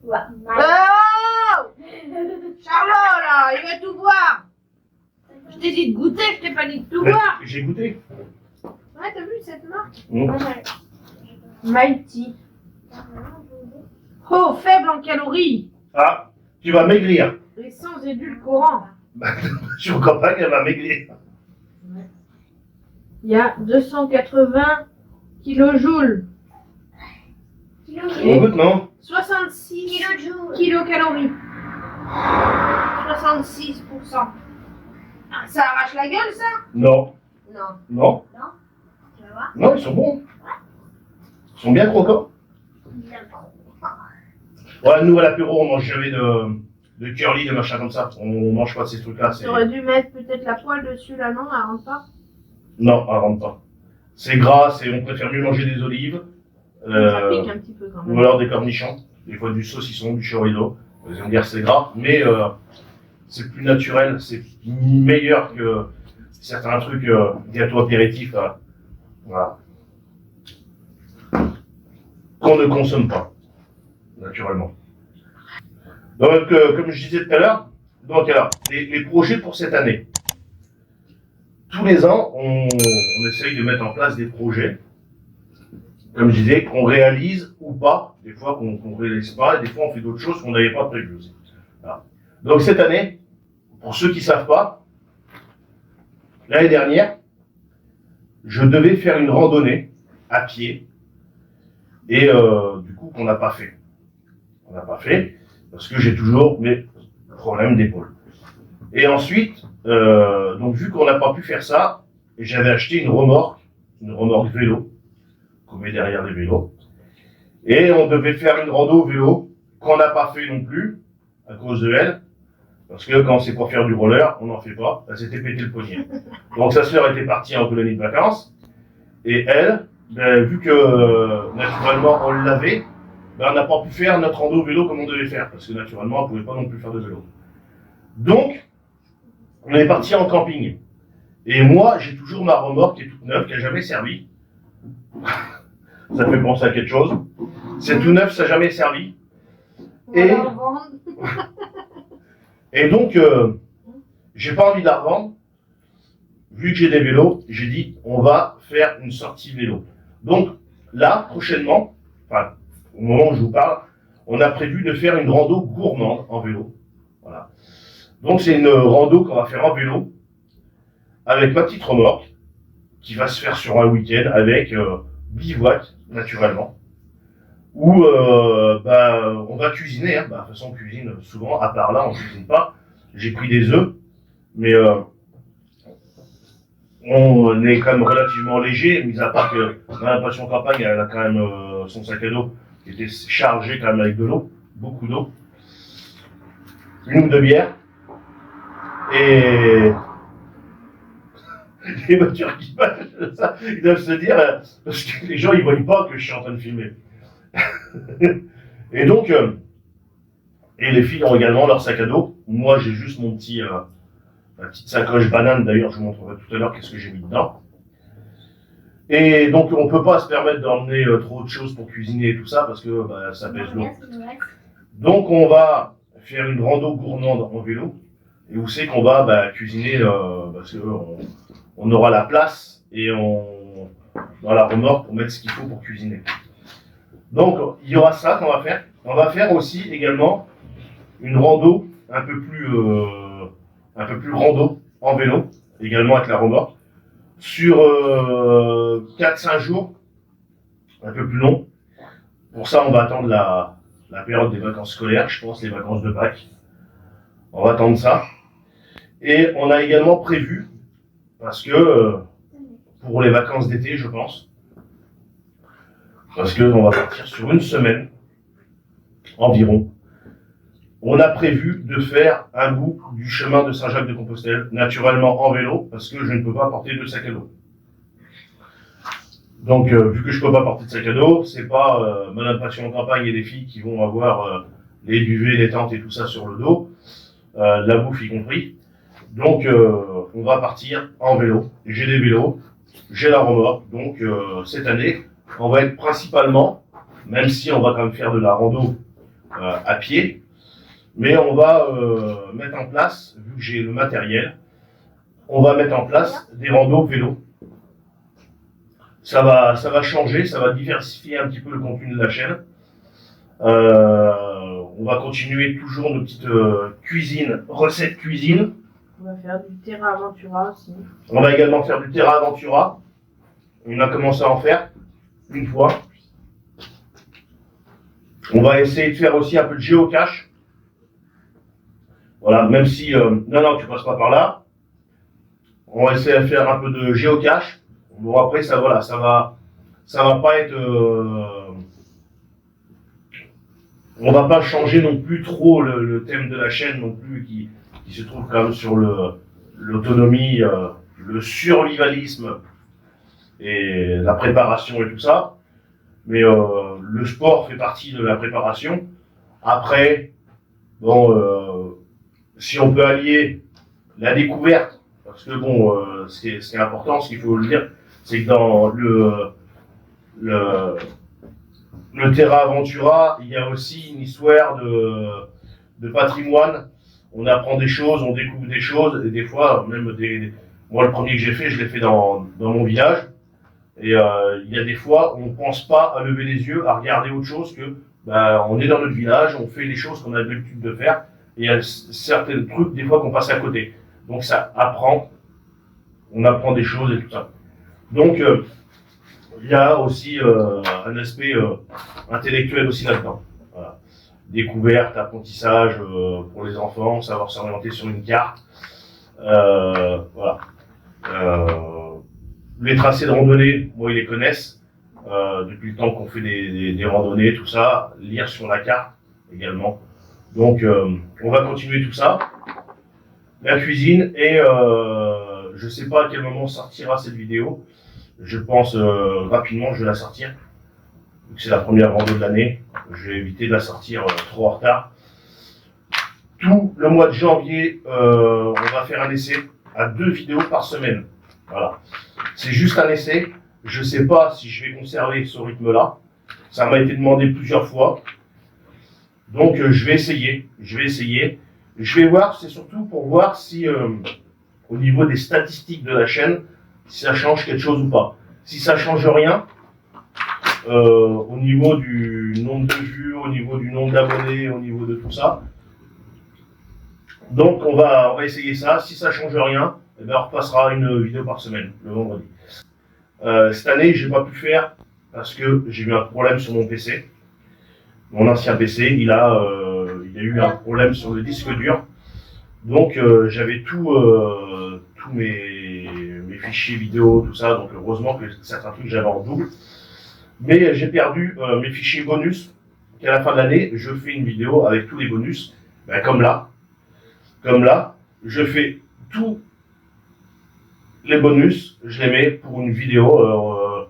Ouais, Oh Charlot, là, il va tout boire. Je t'ai dit de goûter, je t'ai pas dit de tout Mais boire. J'ai goûté. Ouais, t'as vu cette marque Mmh. Mighty. Oh, faible en calories Ah, tu vas maigrir. et sans édulcorant. Sur campagne, elle va maigrir. Il y a 280 kilojoules. On goûte, non? 66 Kilojoules. kilocalories. 66%. Ah, ça arrache la gueule, ça? Non. Non. Non? Tu vas voir. Non, ils sont bons. Ils sont bien croquants. Ouais, nous, à l'apéro, on mange jamais de curly, de machin comme ça. On mange pas ces trucs-là. Tu aurais dû mettre peut-être la poêle dessus, là, non? Elle rentre pas? Non, elle rentre pas. C'est gras, on préfère mieux manger des olives. Ça pique un petit peu quand Ou même. alors des cornichons. Des fois du saucisson, du chorizo. Vous allez me dire c'est gras, mais c'est plus naturel. C'est meilleur que certains trucs gâteaux apéritifs. Voilà. Qu'on ne consomme pas, naturellement. Donc, comme je disais tout à l'heure, donc alors, les projets pour cette année. Tous les ans, on essaye de mettre en place des projets, comme je disais, qu'on réalise ou pas, des fois qu'on ne réalise pas, et des fois on fait d'autres choses qu'on n'avait pas prévues aussi. Voilà. Donc cette année, pour ceux qui ne savent pas, l'année dernière, je devais faire une randonnée à pied, et du coup qu'on n'a pas fait. On n'a pas fait, parce que j'ai toujours mes problèmes d'épaule. Et ensuite, donc vu qu'on n'a pas pu faire ça, j'avais acheté une remorque vélo, qu'on met derrière les vélos. Et on devait faire une rando vélo, qu'on n'a pas fait non plus, à cause de elle. Parce que quand c'est pour faire du roller, on n'en fait pas. Elle s'était pété le poignet. Donc sa sœur était partie en colonie de vacances. Et elle, vu que naturellement on l'avait, on n'a pas pu faire notre rando vélo comme on devait faire. Parce que naturellement, on ne pouvait pas non plus faire de vélo. Donc, on est parti en camping. Et moi, j'ai toujours ma remorque qui est toute neuve, qui n'a jamais servi. Ça fait penser à quelque chose. C'est tout neuf, ça n'a jamais servi. On va la revendre. Et donc, j'ai pas envie de la revendre. Vu que j'ai des vélos, j'ai dit, on va faire une sortie vélo. Donc, là, prochainement, enfin, au moment où je vous parle, on a prévu de faire une rando gourmande en vélo. Voilà. Donc, c'est une rando qu'on va faire en vélo, avec ma petite remorque, qui va se faire sur un week-end avec bivouac, naturellement. où on va cuisiner. Hein. De toute façon, on cuisine souvent, à part là, on ne cuisine pas. J'ai pris des œufs, mais on est quand même relativement léger, mis à part que dans la Passion Campagne, elle a quand même son sac à dos qui était chargé quand même avec de l'eau, beaucoup d'eau, une ou deux bières, et les voitures qui passent, ça, ils doivent se dire, parce que les gens ils voient pas que je suis en train de filmer. Et donc, et les filles ont également leur sac à dos. Moi j'ai juste mon petit, ma petite sacoche banane, d'ailleurs je vous montrerai tout à l'heure qu'est-ce que j'ai mis dedans. Et donc on peut pas se permettre d'emmener trop de choses pour cuisiner et tout ça parce que ça pèse lourd. Donc on va faire une rando gourmande en vélo et où c'est qu'on va cuisiner parce que on aura la place et dans la remorque pour mettre ce qu'il faut pour cuisiner. Donc il y aura ça qu'on va faire. On va faire aussi également une rando un peu plus rando en vélo, également avec la remorque, sur 4-5 jours, un peu plus long. Pour ça, on va attendre la période des vacances scolaires, je pense, les vacances de Pâques. On va attendre ça. Et on a également prévu, parce que pour les vacances d'été, je pense, parce qu'on va partir sur une semaine environ, on a prévu de faire un bout du chemin de Saint-Jacques-de-Compostelle, naturellement en vélo, parce que je ne peux pas porter de sac à dos. Donc, vu que je ne peux pas porter de sac à dos, c'est pas Madame Passion en campagne et les filles qui vont avoir les duvets, les tentes et tout ça sur le dos, la bouffe y compris. Donc, on va partir en vélo. J'ai des vélos, j'ai la remorque. Donc, cette année, on va être principalement, même si on va quand même faire de la rando à pied, mais on va mettre en place, vu que j'ai le matériel, on va mettre en place des randos vélo. Ça va changer, ça va diversifier un petit peu le contenu de la chaîne. On va continuer toujours nos petites cuisines, recettes cuisine. On va faire du Terra Aventura aussi. On va également faire du Terra Aventura. On a commencé à en faire une fois. On va essayer de faire aussi un peu de géocache. Voilà, même si... non, tu passes pas par là. On va essayer de faire un peu de géocache. Bon, après, ça va pas être... on va pas changer non plus trop le thème de la chaîne non plus, qui se trouve quand même sur l'autonomie, le survivalisme et la préparation et tout ça. Mais le sport fait partie de la préparation. Après, bon... si on peut allier la découverte, parce que bon, ce qui est important, ce qu'il faut le dire, c'est que dans le Terra Aventura, il y a aussi une histoire de patrimoine. On apprend des choses, on découvre des choses, et des fois, même moi, le premier que j'ai fait, je l'ai fait dans mon village. Et il y a des fois, on ne pense pas à lever les yeux, à regarder autre chose que, on est dans notre village, on fait les choses qu'on a l'habitude de faire. Et il y a certains trucs, des fois, qu'on passe à côté. Donc, ça apprend. On apprend des choses et tout ça. Donc, il y a aussi un aspect intellectuel aussi là-dedans. Voilà. Découverte, apprentissage pour les enfants, savoir s'orienter sur une carte. Voilà. Les tracés de randonnée, moi, ils les connaissent. Depuis le temps qu'on fait des randonnées, tout ça. Lire sur la carte également. Donc, on va continuer tout ça. La cuisine et je sais pas à quel moment sortira cette vidéo. Je pense rapidement, je vais la sortir. Vu que c'est la première rando de l'année, je vais éviter de la sortir trop en retard. Tout le mois de janvier, on va faire un essai à 2 vidéos par semaine. Voilà. C'est juste un essai. Je sais pas si je vais conserver ce rythme-là. Ça m'a été demandé plusieurs fois. Donc je vais essayer. Je vais voir, c'est surtout pour voir si au niveau des statistiques de la chaîne, si ça change quelque chose ou pas. Si ça change rien, au niveau du nombre de vues, au niveau du nombre d'abonnés, au niveau de tout ça. Donc on va essayer ça. Si ça change rien, eh ben, on repassera une vidéo par semaine, le vendredi. Cette année, j'ai pas pu faire parce que j'ai eu un problème sur mon PC. Mon ancien PC, il a eu un problème sur le disque dur. Donc j'avais tous mes fichiers vidéo, tout ça. Donc heureusement que certains trucs j'avais en double. Mais j'ai perdu mes fichiers bonus. Qu'à la fin de l'année, je fais une vidéo avec tous les bonus. Ben, comme là, je fais tous les bonus, je les mets pour une vidéo.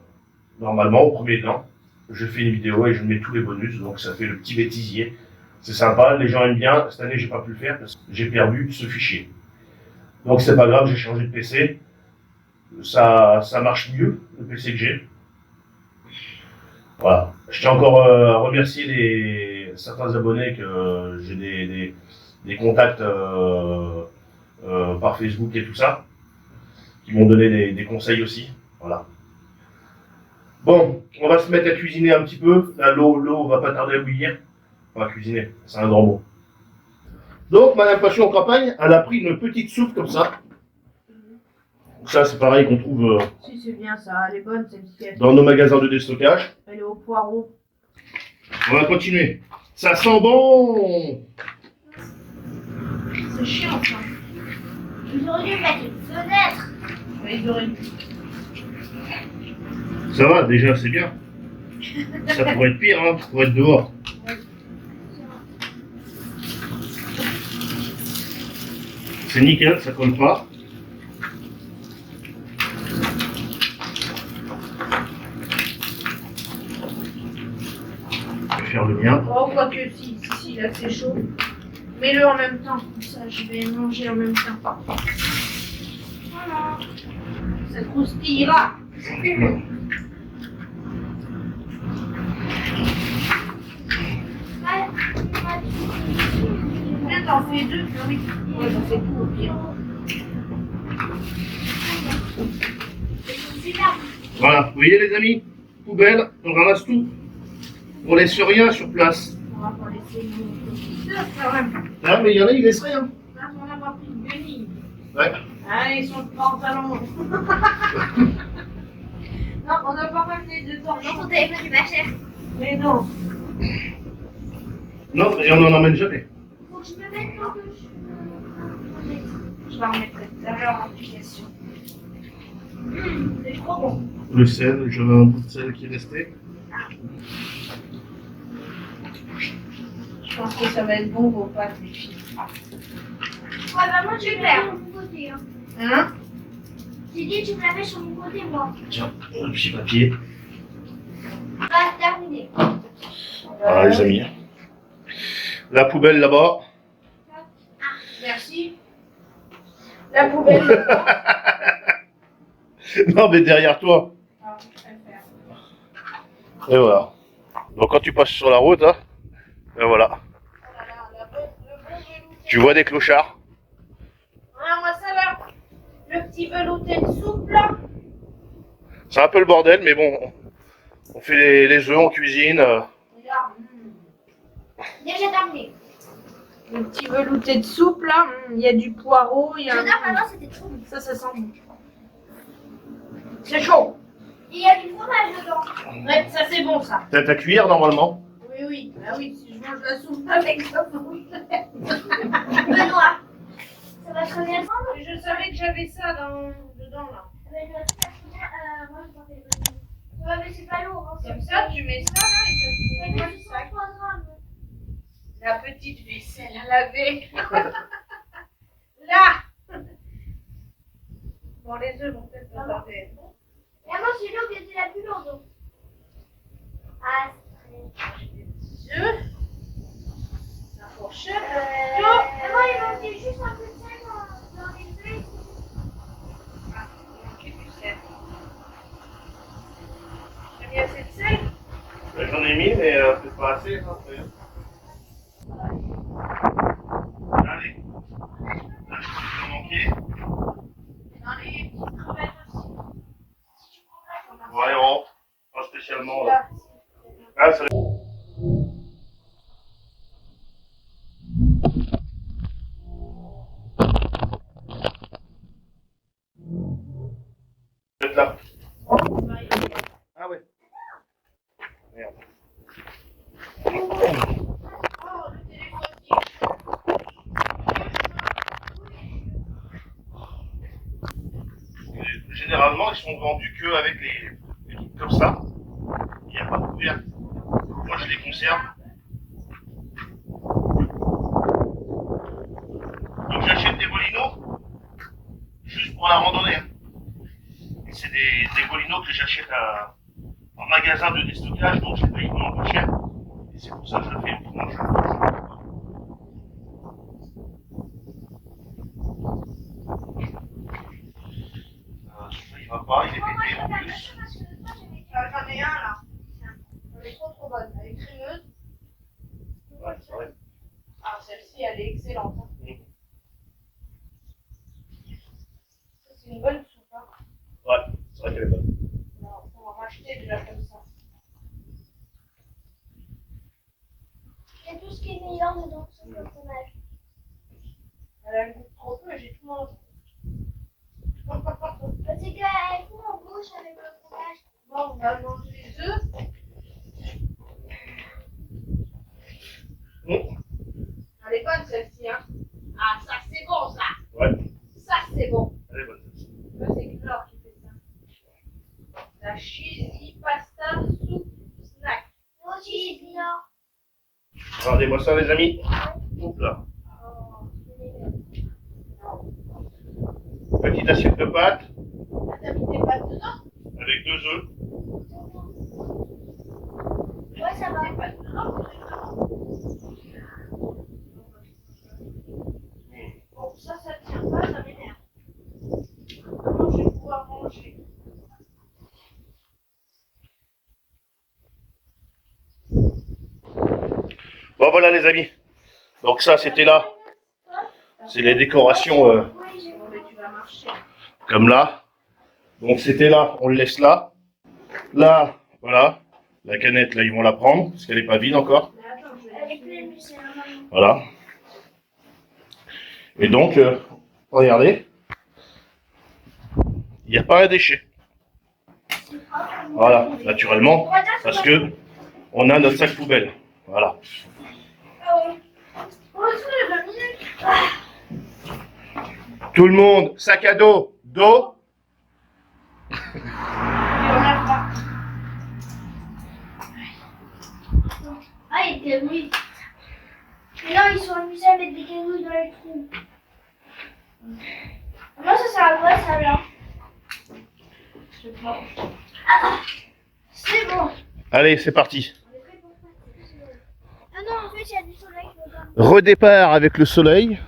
Normalement, au premier temps, je fais une vidéo et je mets tous les bonus. Donc ça fait le petit bêtisier. C'est sympa, les gens aiment bien. Cette année, j'ai pas pu le faire parce que j'ai perdu ce fichier. Donc c'est pas grave, j'ai changé de PC. Ça marche mieux, le PC que j'ai. Voilà. Je tiens encore à remercier certains abonnés que j'ai des contacts par Facebook et tout ça, qui m'ont donné des conseils aussi. Voilà. Bon, on va se mettre à cuisiner un petit peu. Là, l'eau va pas tarder à bouillir. On va cuisiner, c'est un grand mot. Donc, Madame Passion en campagne, elle a pris une petite soupe comme ça. Ça, c'est pareil qu'on trouve Si, c'est bien ça, elle est bonne celle-ci. dans nos magasins de déstockage. Elle est au poireau. On va continuer. Ça sent bon. C'est chiant ça. Ils auraient dû mettre une fenêtre. Ouais, ils auraient dû. Ça va, déjà, c'est bien. Ça pourrait être pire, hein, ça pourrait être dehors. C'est nickel, ça colle pas. Je vais faire le mien. Oh, quoique si, là c'est chaud. Mets-le en même temps, comme ça je vais manger en même temps. Voilà. Ça croustillera. Bien, t'en fais deux, ah oui. Ouais, j'en fais tout au pire. Voilà, vous voyez les amis, poubelle, on ramasse tout. On laisse rien sur place. On va pas laisser nous quand même. Ah, mais il y en a, ils laissent rien. Ah, on n'a pas pris de guenilles. Ouais. Ah, ils sont de pantalon. Non, on n'a pas ramené de Dans torchons. ton téléphone, il va cher. Mais non. Non, et on n'en emmène jamais. Faut que je me mette dans le jeu. Je la remettrai tout à l'heure en application. C'est trop bon. Le sel, j'avais un bout de sel qui est resté. Je pense que ça va être bon vos pâtes, les filles. Ouais, bah moi, tu me la mets sur mon côté. Hein. Hein? J'ai dit, tu me la mets sur mon côté, moi. Tiens, un petit papier. Bah, terminé. Voilà les amis. La poubelle là-bas. Merci. La poubelle. Non mais derrière toi. Ah, je préfère. Et voilà. Donc quand tu passes sur la route, hein, et voilà. Oh là là, le bon velouté. Tu vois des clochards. Ah, moi ça là. Le petit velouté de soupe là. C'est un peu le bordel, mais bon. On fait les œufs en cuisine. Regarde. Déjà terminé. Le petit velouté de soupe là. Il y a du poireau. Il y a J'adore, avant, c'était trop bon. Ça sent bon. C'est chaud. Et il y a du fromage dedans. Ouais, ça c'est bon ça. T'as ta cuillère normalement. Oui, oui. Ah oui, si je mange la soupe avec ça, Benoît. Ça va très bien. je savais que j'avais ça dedans là. Moi, je pensais pas. Ouais, mais c'est pas lourd. Hein. Comme ça, tu mets ça là et ça te Mais prend c'est le sac. 103 grammes. La petite vaisselle à laver. Là. Bon, les œufs vont peut-être pas tarder. Et moi, c'est l'eau qui était la plus lourde. Ah, Les œufs. La fourchette. et moi, il manquait juste un peu de sel dans les œufs. Ah, il manquait du sel. J'ai mis assez de sel. J'en ai mis, mais peut-être pas assez. Hein, allez. Là, je peux en manquer. Dans les petites crevettes aussi. Ouais, oh. Pas spécialement. Là. Ah, ça... Vous êtes là. Ah ouais. Merde. généralement, ils sont vendus que avec les trucs comme ça. Il n'y a pas de couvercle. Moi, je les conserve. Donc, j'achète des bolinos juste pour la randonnée. Et c'est des bolinos que j'achète en magasin de déstockage, donc je les paye vraiment pas cher. Et c'est pour ça que je le fais. Autrement, je le fais pas. Il va pas, il est pété en plus. J'en ai un là. Elle est trop bonne. Elle est crémeuse. Ouais, c'est vrai. Ah, celle-ci, elle est excellente. Hein. C'est une bonne soupe. Hein. Ouais, c'est vrai qu'elle est bonne. Alors, on va racheter déjà comme ça. Il y a tout ce qui est meilleur dedans, sauf le fromage. Elle a le goût trop peu et j'ai tout mangé. C'est qu'elle fout en bouche avec le fromage. Bon, on va manger les œufs. Elle est bonne celle-ci, hein. Ah, ça c'est bon, ça. Ouais, Ça c'est bon. elle est bonne. Ça c'est Clore qui fait ça. La cheesy pasta soup snack. Moi aussi, c'est bien. Regardez-moi ça, les amis. Oups là. Oh, Petite assiette de pâtes t'as mis tes pâtes dedans? avec 2 œufs. Ouais, ça va. Tes pâtes dedans? Bon, ça tient pas, ça m'énerve. Comment je vais pouvoir manger? Bon voilà les amis. Donc ça c'était là. C'est les décorations Bon, mais tu vas marcher. comme là. Donc c'était là, on le laisse là. Là, voilà. La canette là ils vont la prendre parce qu'elle n'est pas vide encore. Mais attends, je vais Avec les musées. Voilà. Et donc, regardez. Il n'y a pas un déchet. Voilà, naturellement. Parce que on a notre sac poubelle. Voilà. Tout le monde, sac à dos, d'eau. Ah, il était oui. Mais non, ils sont amusés à mettre des cailloux dans les trous. Moi, ça sert à quoi, ça, là? Ah, c'est bon. Allez, c'est parti. Ah non, en fait, il y a du soleil dedans. Redépart avec le soleil.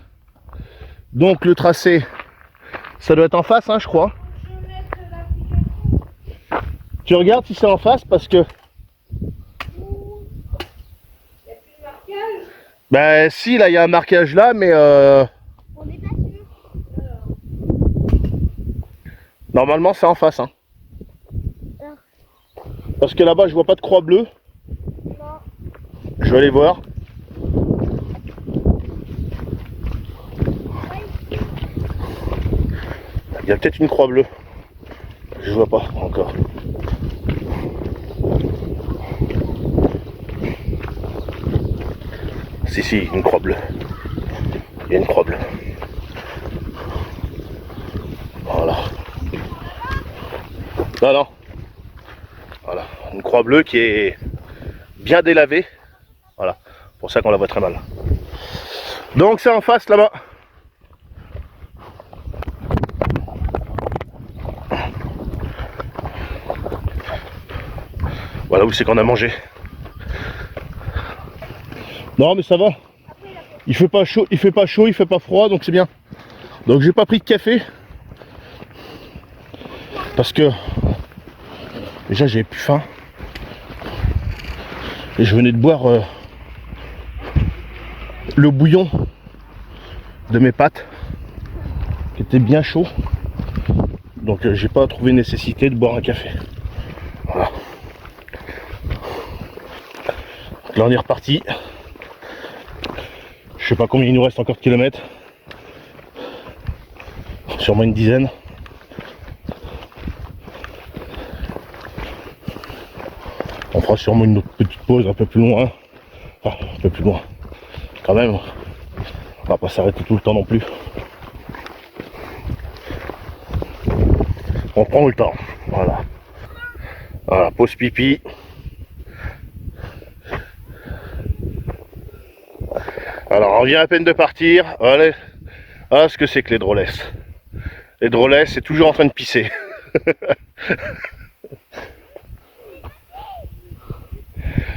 Donc le tracé, ça doit être en face, hein, je crois. Tu regardes si c'est en face parce que... Ben si, là il y a un marquage là, mais On n'est pas sûr. normalement c'est en face. Hein. Parce que là-bas je vois pas de croix bleue. Non. Je vais aller voir. Il y a peut-être une croix bleue. Je vois pas encore. Si, une croix bleue. Il y a une croix bleue. Voilà. Non. Voilà. Une croix bleue qui est bien délavée. Voilà. Pour ça qu'on la voit très mal. Donc c'est en face là-bas. Voilà où c'est qu'on a mangé. Non mais ça va. Il fait pas chaud, il fait pas froid, donc c'est bien. Donc j'ai pas pris de café. Parce que déjà j'avais plus faim. Et je venais de boire le bouillon de mes pâtes qui était bien chaud. Donc j'ai pas trouvé nécessité de boire un café. Voilà. Donc là on est reparti. Je sais pas combien il nous reste encore de kilomètres. Sûrement une dizaine. On fera sûrement une autre petite pause un peu plus loin. Enfin, un peu plus loin. Quand même. On va pas s'arrêter tout le temps non plus. On prend le temps. Voilà. Voilà, pause pipi. Alors on vient à peine de partir. Voilà. Ah, ce que c'est que les drôlesses. Les drôlesses, c'est toujours en train de pisser.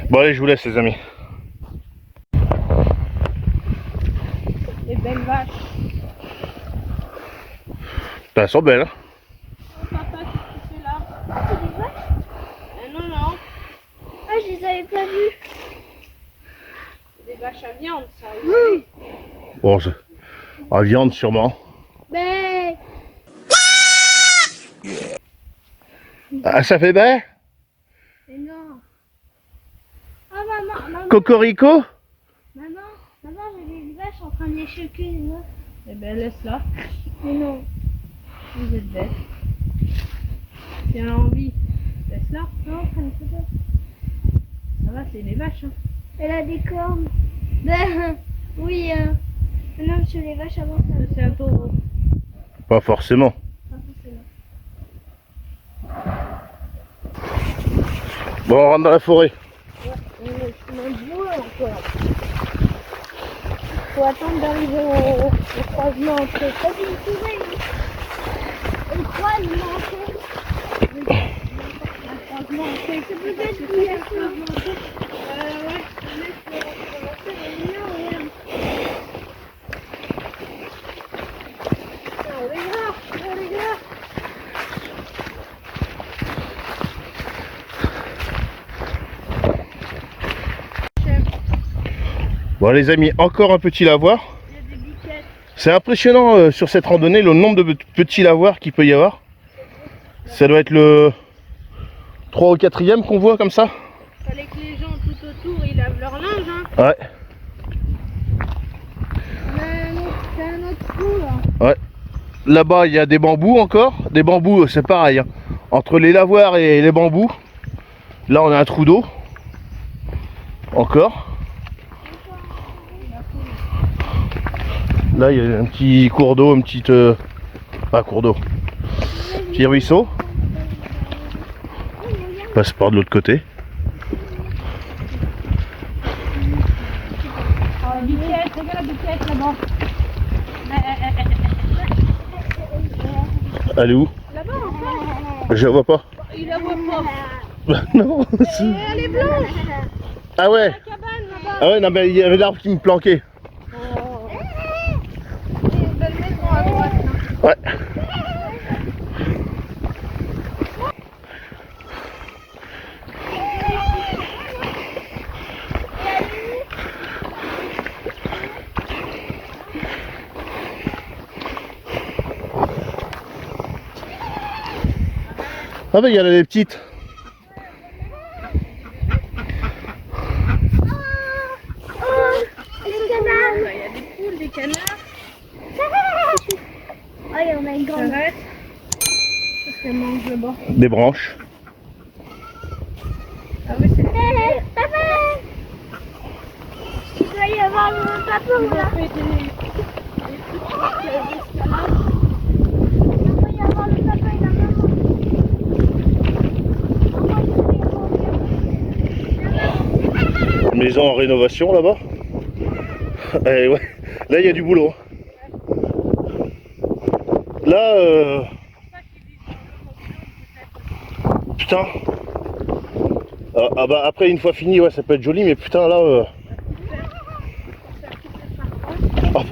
Bon allez, je vous laisse les amis. Les belles vaches. Elles sont belles. Hein. Oh, papa, qu'est-ce que tu fais là? C'est des vaches? Non, non. Ah, je les avais pas vues. C'est des vaches à viande, ça. Bon, à viande sûrement. Ben, Ah, ça fait bien? mais non. Ah, maman, Cocorico? maman, j'ai une vache en train de lécher le cul d'une autre. Eh ben, laisse-la. Mais non. Vous êtes bête. Si elle a envie, laisse-la. Non, ça me fait peur. Ça va, c'est des vaches. Hein. Elle a des cornes. Ben, oui, non, sur les vaches avant ça. C'est un taureau. Pas forcément. Pas forcément. Bon, on rentre dans la forêt. On est chemin de loin encore. Faut attendre d'arriver au croisement entre pas du tout, le croisement entre. Le croisement entre. C'est peut-être qu'il y a ça. Ouais, Bon les amis, encore un petit lavoir. il y a des biquettes. C'est impressionnant sur cette randonnée le nombre de petits lavoirs qu'il peut y avoir. Ça doit être le 3 ou 4e qu'on voit comme ça. Fallait que les gens tout autour ils lavent leur linge. Hein. Ouais. C'est un autre trou là. Là-bas il y a des bambous encore. Des bambous c'est pareil. Hein. Entre les lavoirs et les bambous. Là on a un trou d'eau. Encore. Là il y a un petit cours d'eau, un petit... pas cours d'eau. Petit ruisseau. On passe par de l'autre côté. Oh, la biquette, regarde la biquette là-bas. Elle est où? Là-bas encore. Je la vois pas. Il la voit pas. Non. Et elle est blanche. Ah ouais. La cabane là-bas. Ah ouais, non mais il y avait l'arbre qui me planquait. Oh. Il y a une belle maison à droite. Là. Ouais. Ah bah il y en a des petites. Les canards. Il y a des poules, des canards. Oh, il y en a une grande. Arrête. Qu'est-ce qu'elle mange là-bas? Des branches. Ah oui, c'est Papa! Il doit y avoir le papa Ils là. ont fait des petites escalades. Il doit y avoir le papa et la maman. Maison en rénovation là-bas. Eh ouais. Là il y a du boulot. Là putain. Ah bah après une fois fini ouais ça peut être joli mais putain là ah.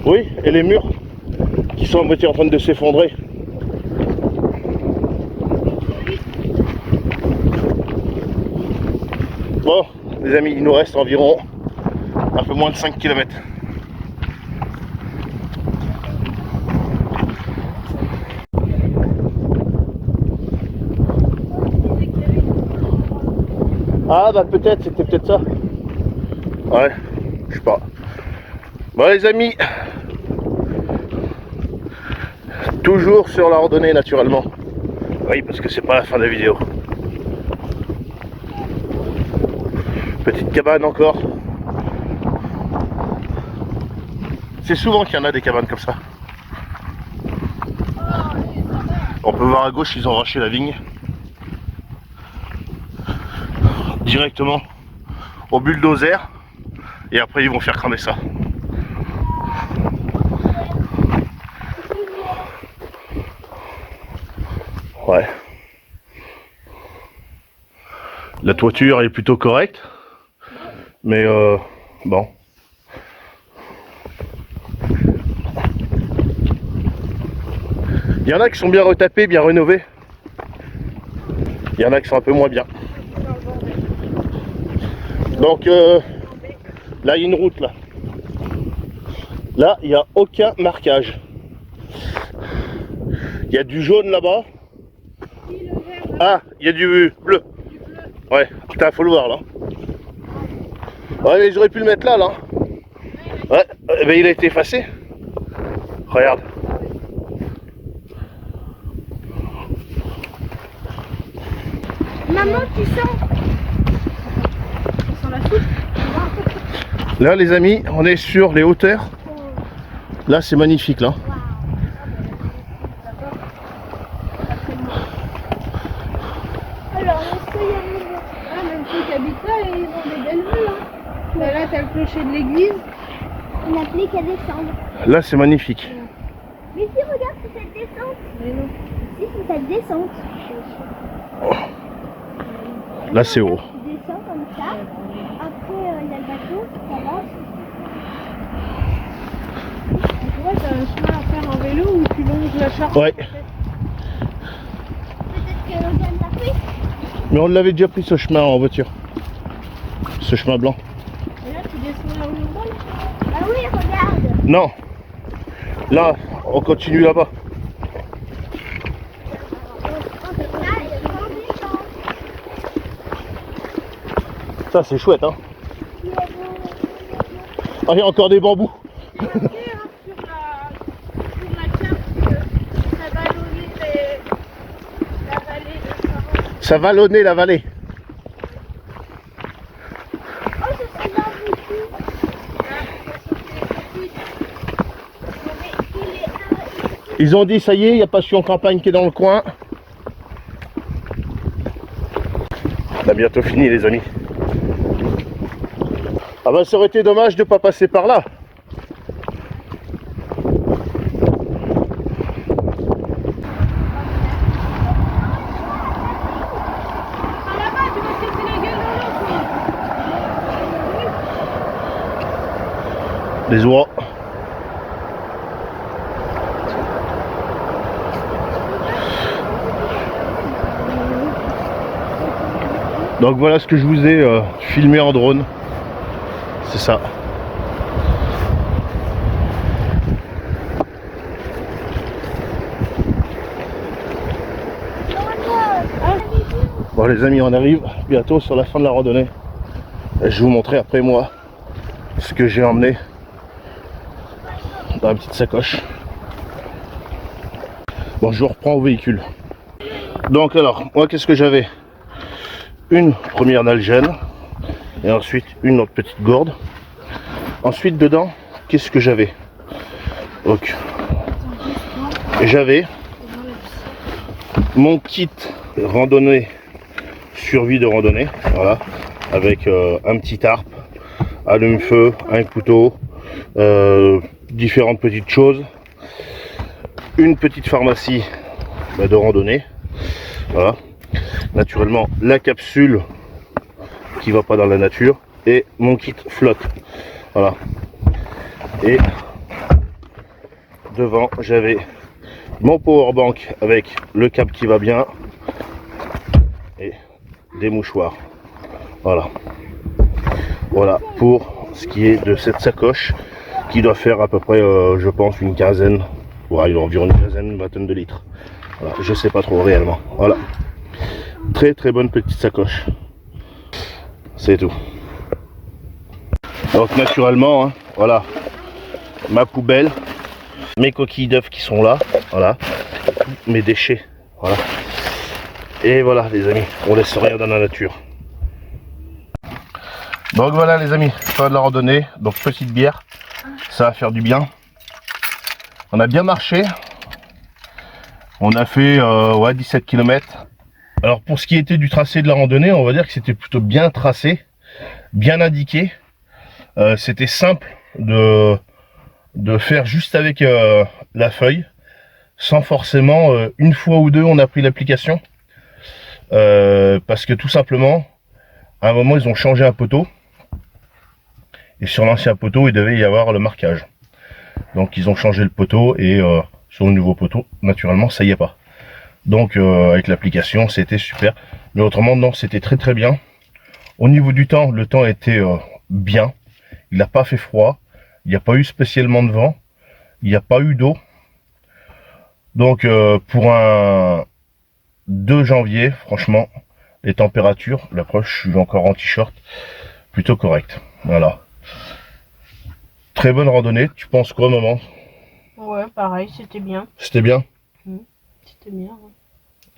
Oui et les murs qui sont à moitié en train de s'effondrer. Bon les amis il nous reste environ un peu moins de 5 km. Ah bah peut-être, c'était peut-être ça. Ouais, je sais pas. Bon les amis, toujours sur la randonnée naturellement. Oui parce que c'est pas la fin de la vidéo. Petite cabane encore. C'est souvent qu'il y en a des cabanes comme ça. On peut voir à gauche, ils ont arraché la vigne. Directement au bulldozer. Et après, ils vont faire cramer ça. Ouais. La toiture est plutôt correcte. Mais bon. Il y en a qui sont bien retapés, bien rénovés. Il y en a qui sont un peu moins bien. Donc là il y a une route là. Là il n'y a aucun marquage. Il y a du jaune là-bas. Ah, il y a du bleu. Ouais, putain, faut le voir là. Ouais, mais j'aurais pu le mettre là, là. Ouais, ben il a été effacé. Regarde. Maman, tu sens? Ça sent la soupe. Là les amis, on est sur les hauteurs. Là c'est magnifique là. Alors, est-ce qu'il y a Ah, même ceux qui habitent là, ils ont des belles vues, hein. Là, t'as le clocher de l'église. on n'a plus qu'à descendre? Là c'est magnifique. Mais si, regarde, c'est cette descente. Mais non. Si, c'est cette descente. Là c'est haut. Tu descends comme ça. Après, il y a le bateau, ça va. Tu vois, t'as un chemin à faire en vélo où tu longes la charge. Ouais. Peut-être qu'on vient de taper. Mais on l'avait déjà pris ce chemin en voiture. Ce chemin blanc. Et là, tu descends la rue normale. Ah oui, regarde. Non. Là, on continue là-bas. Là, on descend. Ça c'est chouette hein. Ah, il y a encore des bambous. Sur la carte, ça va donner la vallée de Saran. Ça vallonnait la vallée. Oh, ce serait dans le cul. Ils ont dit ça y est, il y a Passion Campagne qui est dans le coin. On a bientôt fini les amis. Ah bah ça aurait été dommage de ne pas passer par là. Ah là-bas, tu vas te casser la gueule dans l'eau. Les oies. Donc voilà ce que je vous ai filmé en drone. C'est ça. Bon les amis, on arrive bientôt sur la fin de la randonnée. Et je vais vous montrer après moi ce que j'ai emmené dans la petite sacoche. Bon, je reprends au véhicule. Donc alors, moi qu'est-ce que j'avais? Une première nalgène et ensuite une autre petite gourde. Ensuite dedans, qu'est-ce que j'avais? Donc, j'avais mon kit randonnée, survie de randonnée, voilà, avec un petit tarp, allume-feu, un couteau, différentes petites choses, une petite pharmacie de randonnée, voilà, naturellement la capsule qui va pas dans la nature et mon kit flotte, voilà, et devant j'avais mon powerbank avec le câble qui va bien et des mouchoirs, voilà pour ce qui est de cette sacoche qui doit faire à peu près je pense une quinzaine, voilà, il doit environ une quinzaine, une vingtaine de litres, voilà, je sais pas trop réellement, voilà, très très bonne petite sacoche, c'est tout. Donc naturellement hein, voilà ma poubelle, mes coquilles d'œufs qui sont là, voilà, mes déchets, voilà, et voilà les amis, on laisse rien dans la nature. Donc voilà les amis, fin de la randonnée, donc petite bière, ça va faire du bien. On a bien marché, On a fait ouais, 17 km. Alors pour ce qui était du tracé de la randonnée, on va dire que c'était plutôt bien tracé, bien indiqué. C'était simple de faire juste avec la feuille, sans forcément, une fois ou deux, on a pris l'application. Parce que tout simplement, à un moment, ils ont changé un poteau. Et sur l'ancien poteau, il devait y avoir le marquage. Donc ils ont changé le poteau et sur le nouveau poteau, naturellement, ça y est pas. Donc avec l'application, c'était super. Mais autrement, non, c'était très très bien. Au niveau du temps, le temps était bien. Il n'a pas fait froid. Il n'y a pas eu spécialement de vent. Il n'y a pas eu d'eau. Donc pour un 2 janvier, franchement, les températures, la preuve, je suis encore en t-shirt, plutôt correct. Voilà. Très bonne randonnée. Tu penses quoi, maman? Ouais, pareil, c'était bien. C'était bien? C'était bien.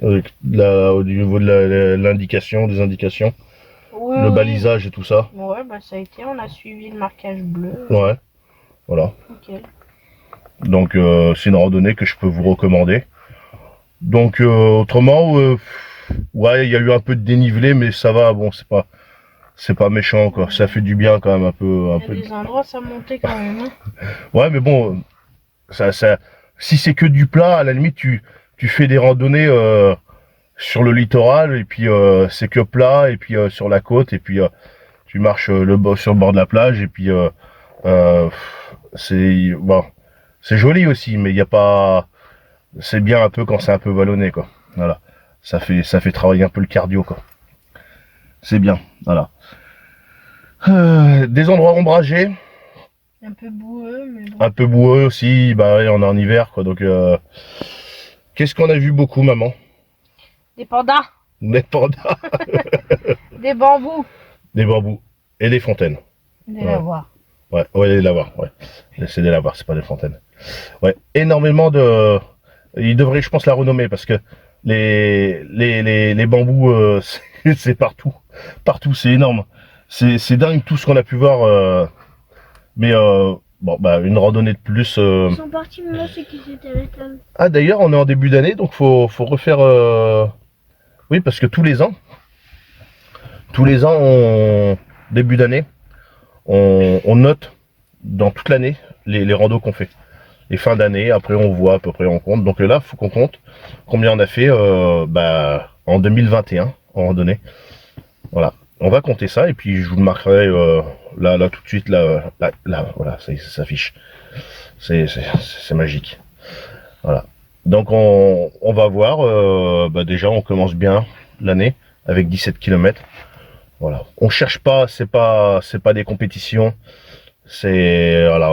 Avec au niveau de l'indication, des indications, Oui, le oui. balisage et tout ça. Ouais, bah ça a été, on a suivi le marquage bleu. Ouais, voilà. Nickel. Donc c'est une randonnée que je peux vous recommander. Donc autrement, ouais, il y a eu un peu de dénivelé, mais ça va. Bon, c'est pas méchant quoi. Ça fait du bien quand même un peu. Il y a des endroits ça montait quand même. Hein. Ouais, mais bon, si c'est que du plat, à la limite tu fais des randonnées sur le littoral et puis c'est que plat et puis sur la côte et puis tu marches sur le bord de la plage et puis c'est bon, c'est joli aussi, mais il y a pas, c'est bien un peu quand c'est un peu vallonné quoi. Voilà, ça fait travailler un peu le cardio quoi. C'est bien, voilà. Des endroits ombragés, Un peu boueux, mais bon. un peu boueux aussi. Bah ouais, on est en hiver quoi, donc qu'est-ce qu'on a vu beaucoup, maman? Des pandas, Des pandas, des bambous, des bambous et des fontaines. des Ouais. lavoirs. Ouais, ouais, des lavoirs, ouais. C'est des lavoirs, c'est pas des fontaines. Ouais, énormément de... Il devrait, je pense, la renommer parce que les bambous, c'est partout. Partout, c'est énorme. C'est dingue tout ce qu'on a pu voir. Mais bon, bah, une randonnée de plus. Ils sont partis, mais là, c'est qu'ils étaient à la table. Ah, d'ailleurs, on est en début d'année, donc faut refaire... Oui, parce que tous les ans, début d'année, on note dans toute l'année les randos qu'on fait. Et fin d'année, après on voit à peu près, on compte. Donc là, il faut qu'on compte combien on a fait bah, en 2021 en randonnée. Voilà, on va compter ça et puis je vous le marquerai là tout de suite, là voilà, ça s'affiche. C'est magique. Voilà. Donc on va voir, bah déjà on commence bien l'année avec 17 km. Voilà. On cherche pas, c'est pas des compétitions. C'est voilà,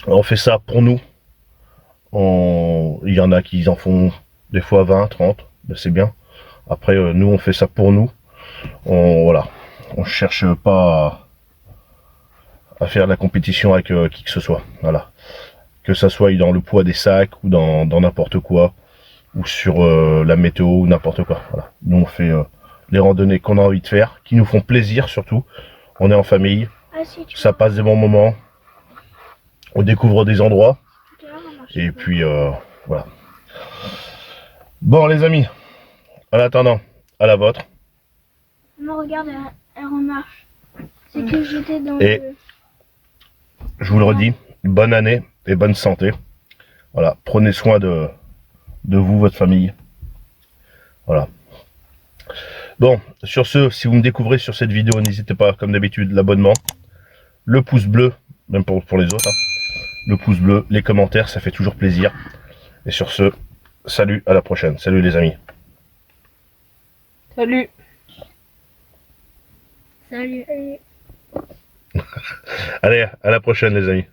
on fait ça pour nous. Il y en a qui en font des fois 20, 30, ben c'est bien. Après nous on fait ça pour nous. Voilà. On cherche pas à faire de la compétition avec qui que ce soit. Voilà. Que ça soit dans le poids des sacs ou dans n'importe quoi, ou sur la météo ou n'importe quoi. Voilà. Nous on fait les randonnées qu'on a envie de faire, qui nous font plaisir surtout. On est en famille, Ah, si, tu ça vois, passe des bons moments, on découvre des endroits, tout à l'heure, on marche et pas. puis voilà. Bon les amis, en attendant, à la vôtre, Non, regarde, elle remarche. C'est que j'étais dans Et- le... je vous le redis, bonne année et bonne santé. Voilà, prenez soin de vous, votre famille. Voilà. Bon, sur ce, si vous me découvrez sur cette vidéo, n'hésitez pas, comme d'habitude, l'abonnement, le pouce bleu, même pour les autres, hein, le pouce bleu, les commentaires, ça fait toujours plaisir. Et sur ce, salut, à la prochaine. Salut les amis. Salut. Salut. Allez, à la prochaine les amis.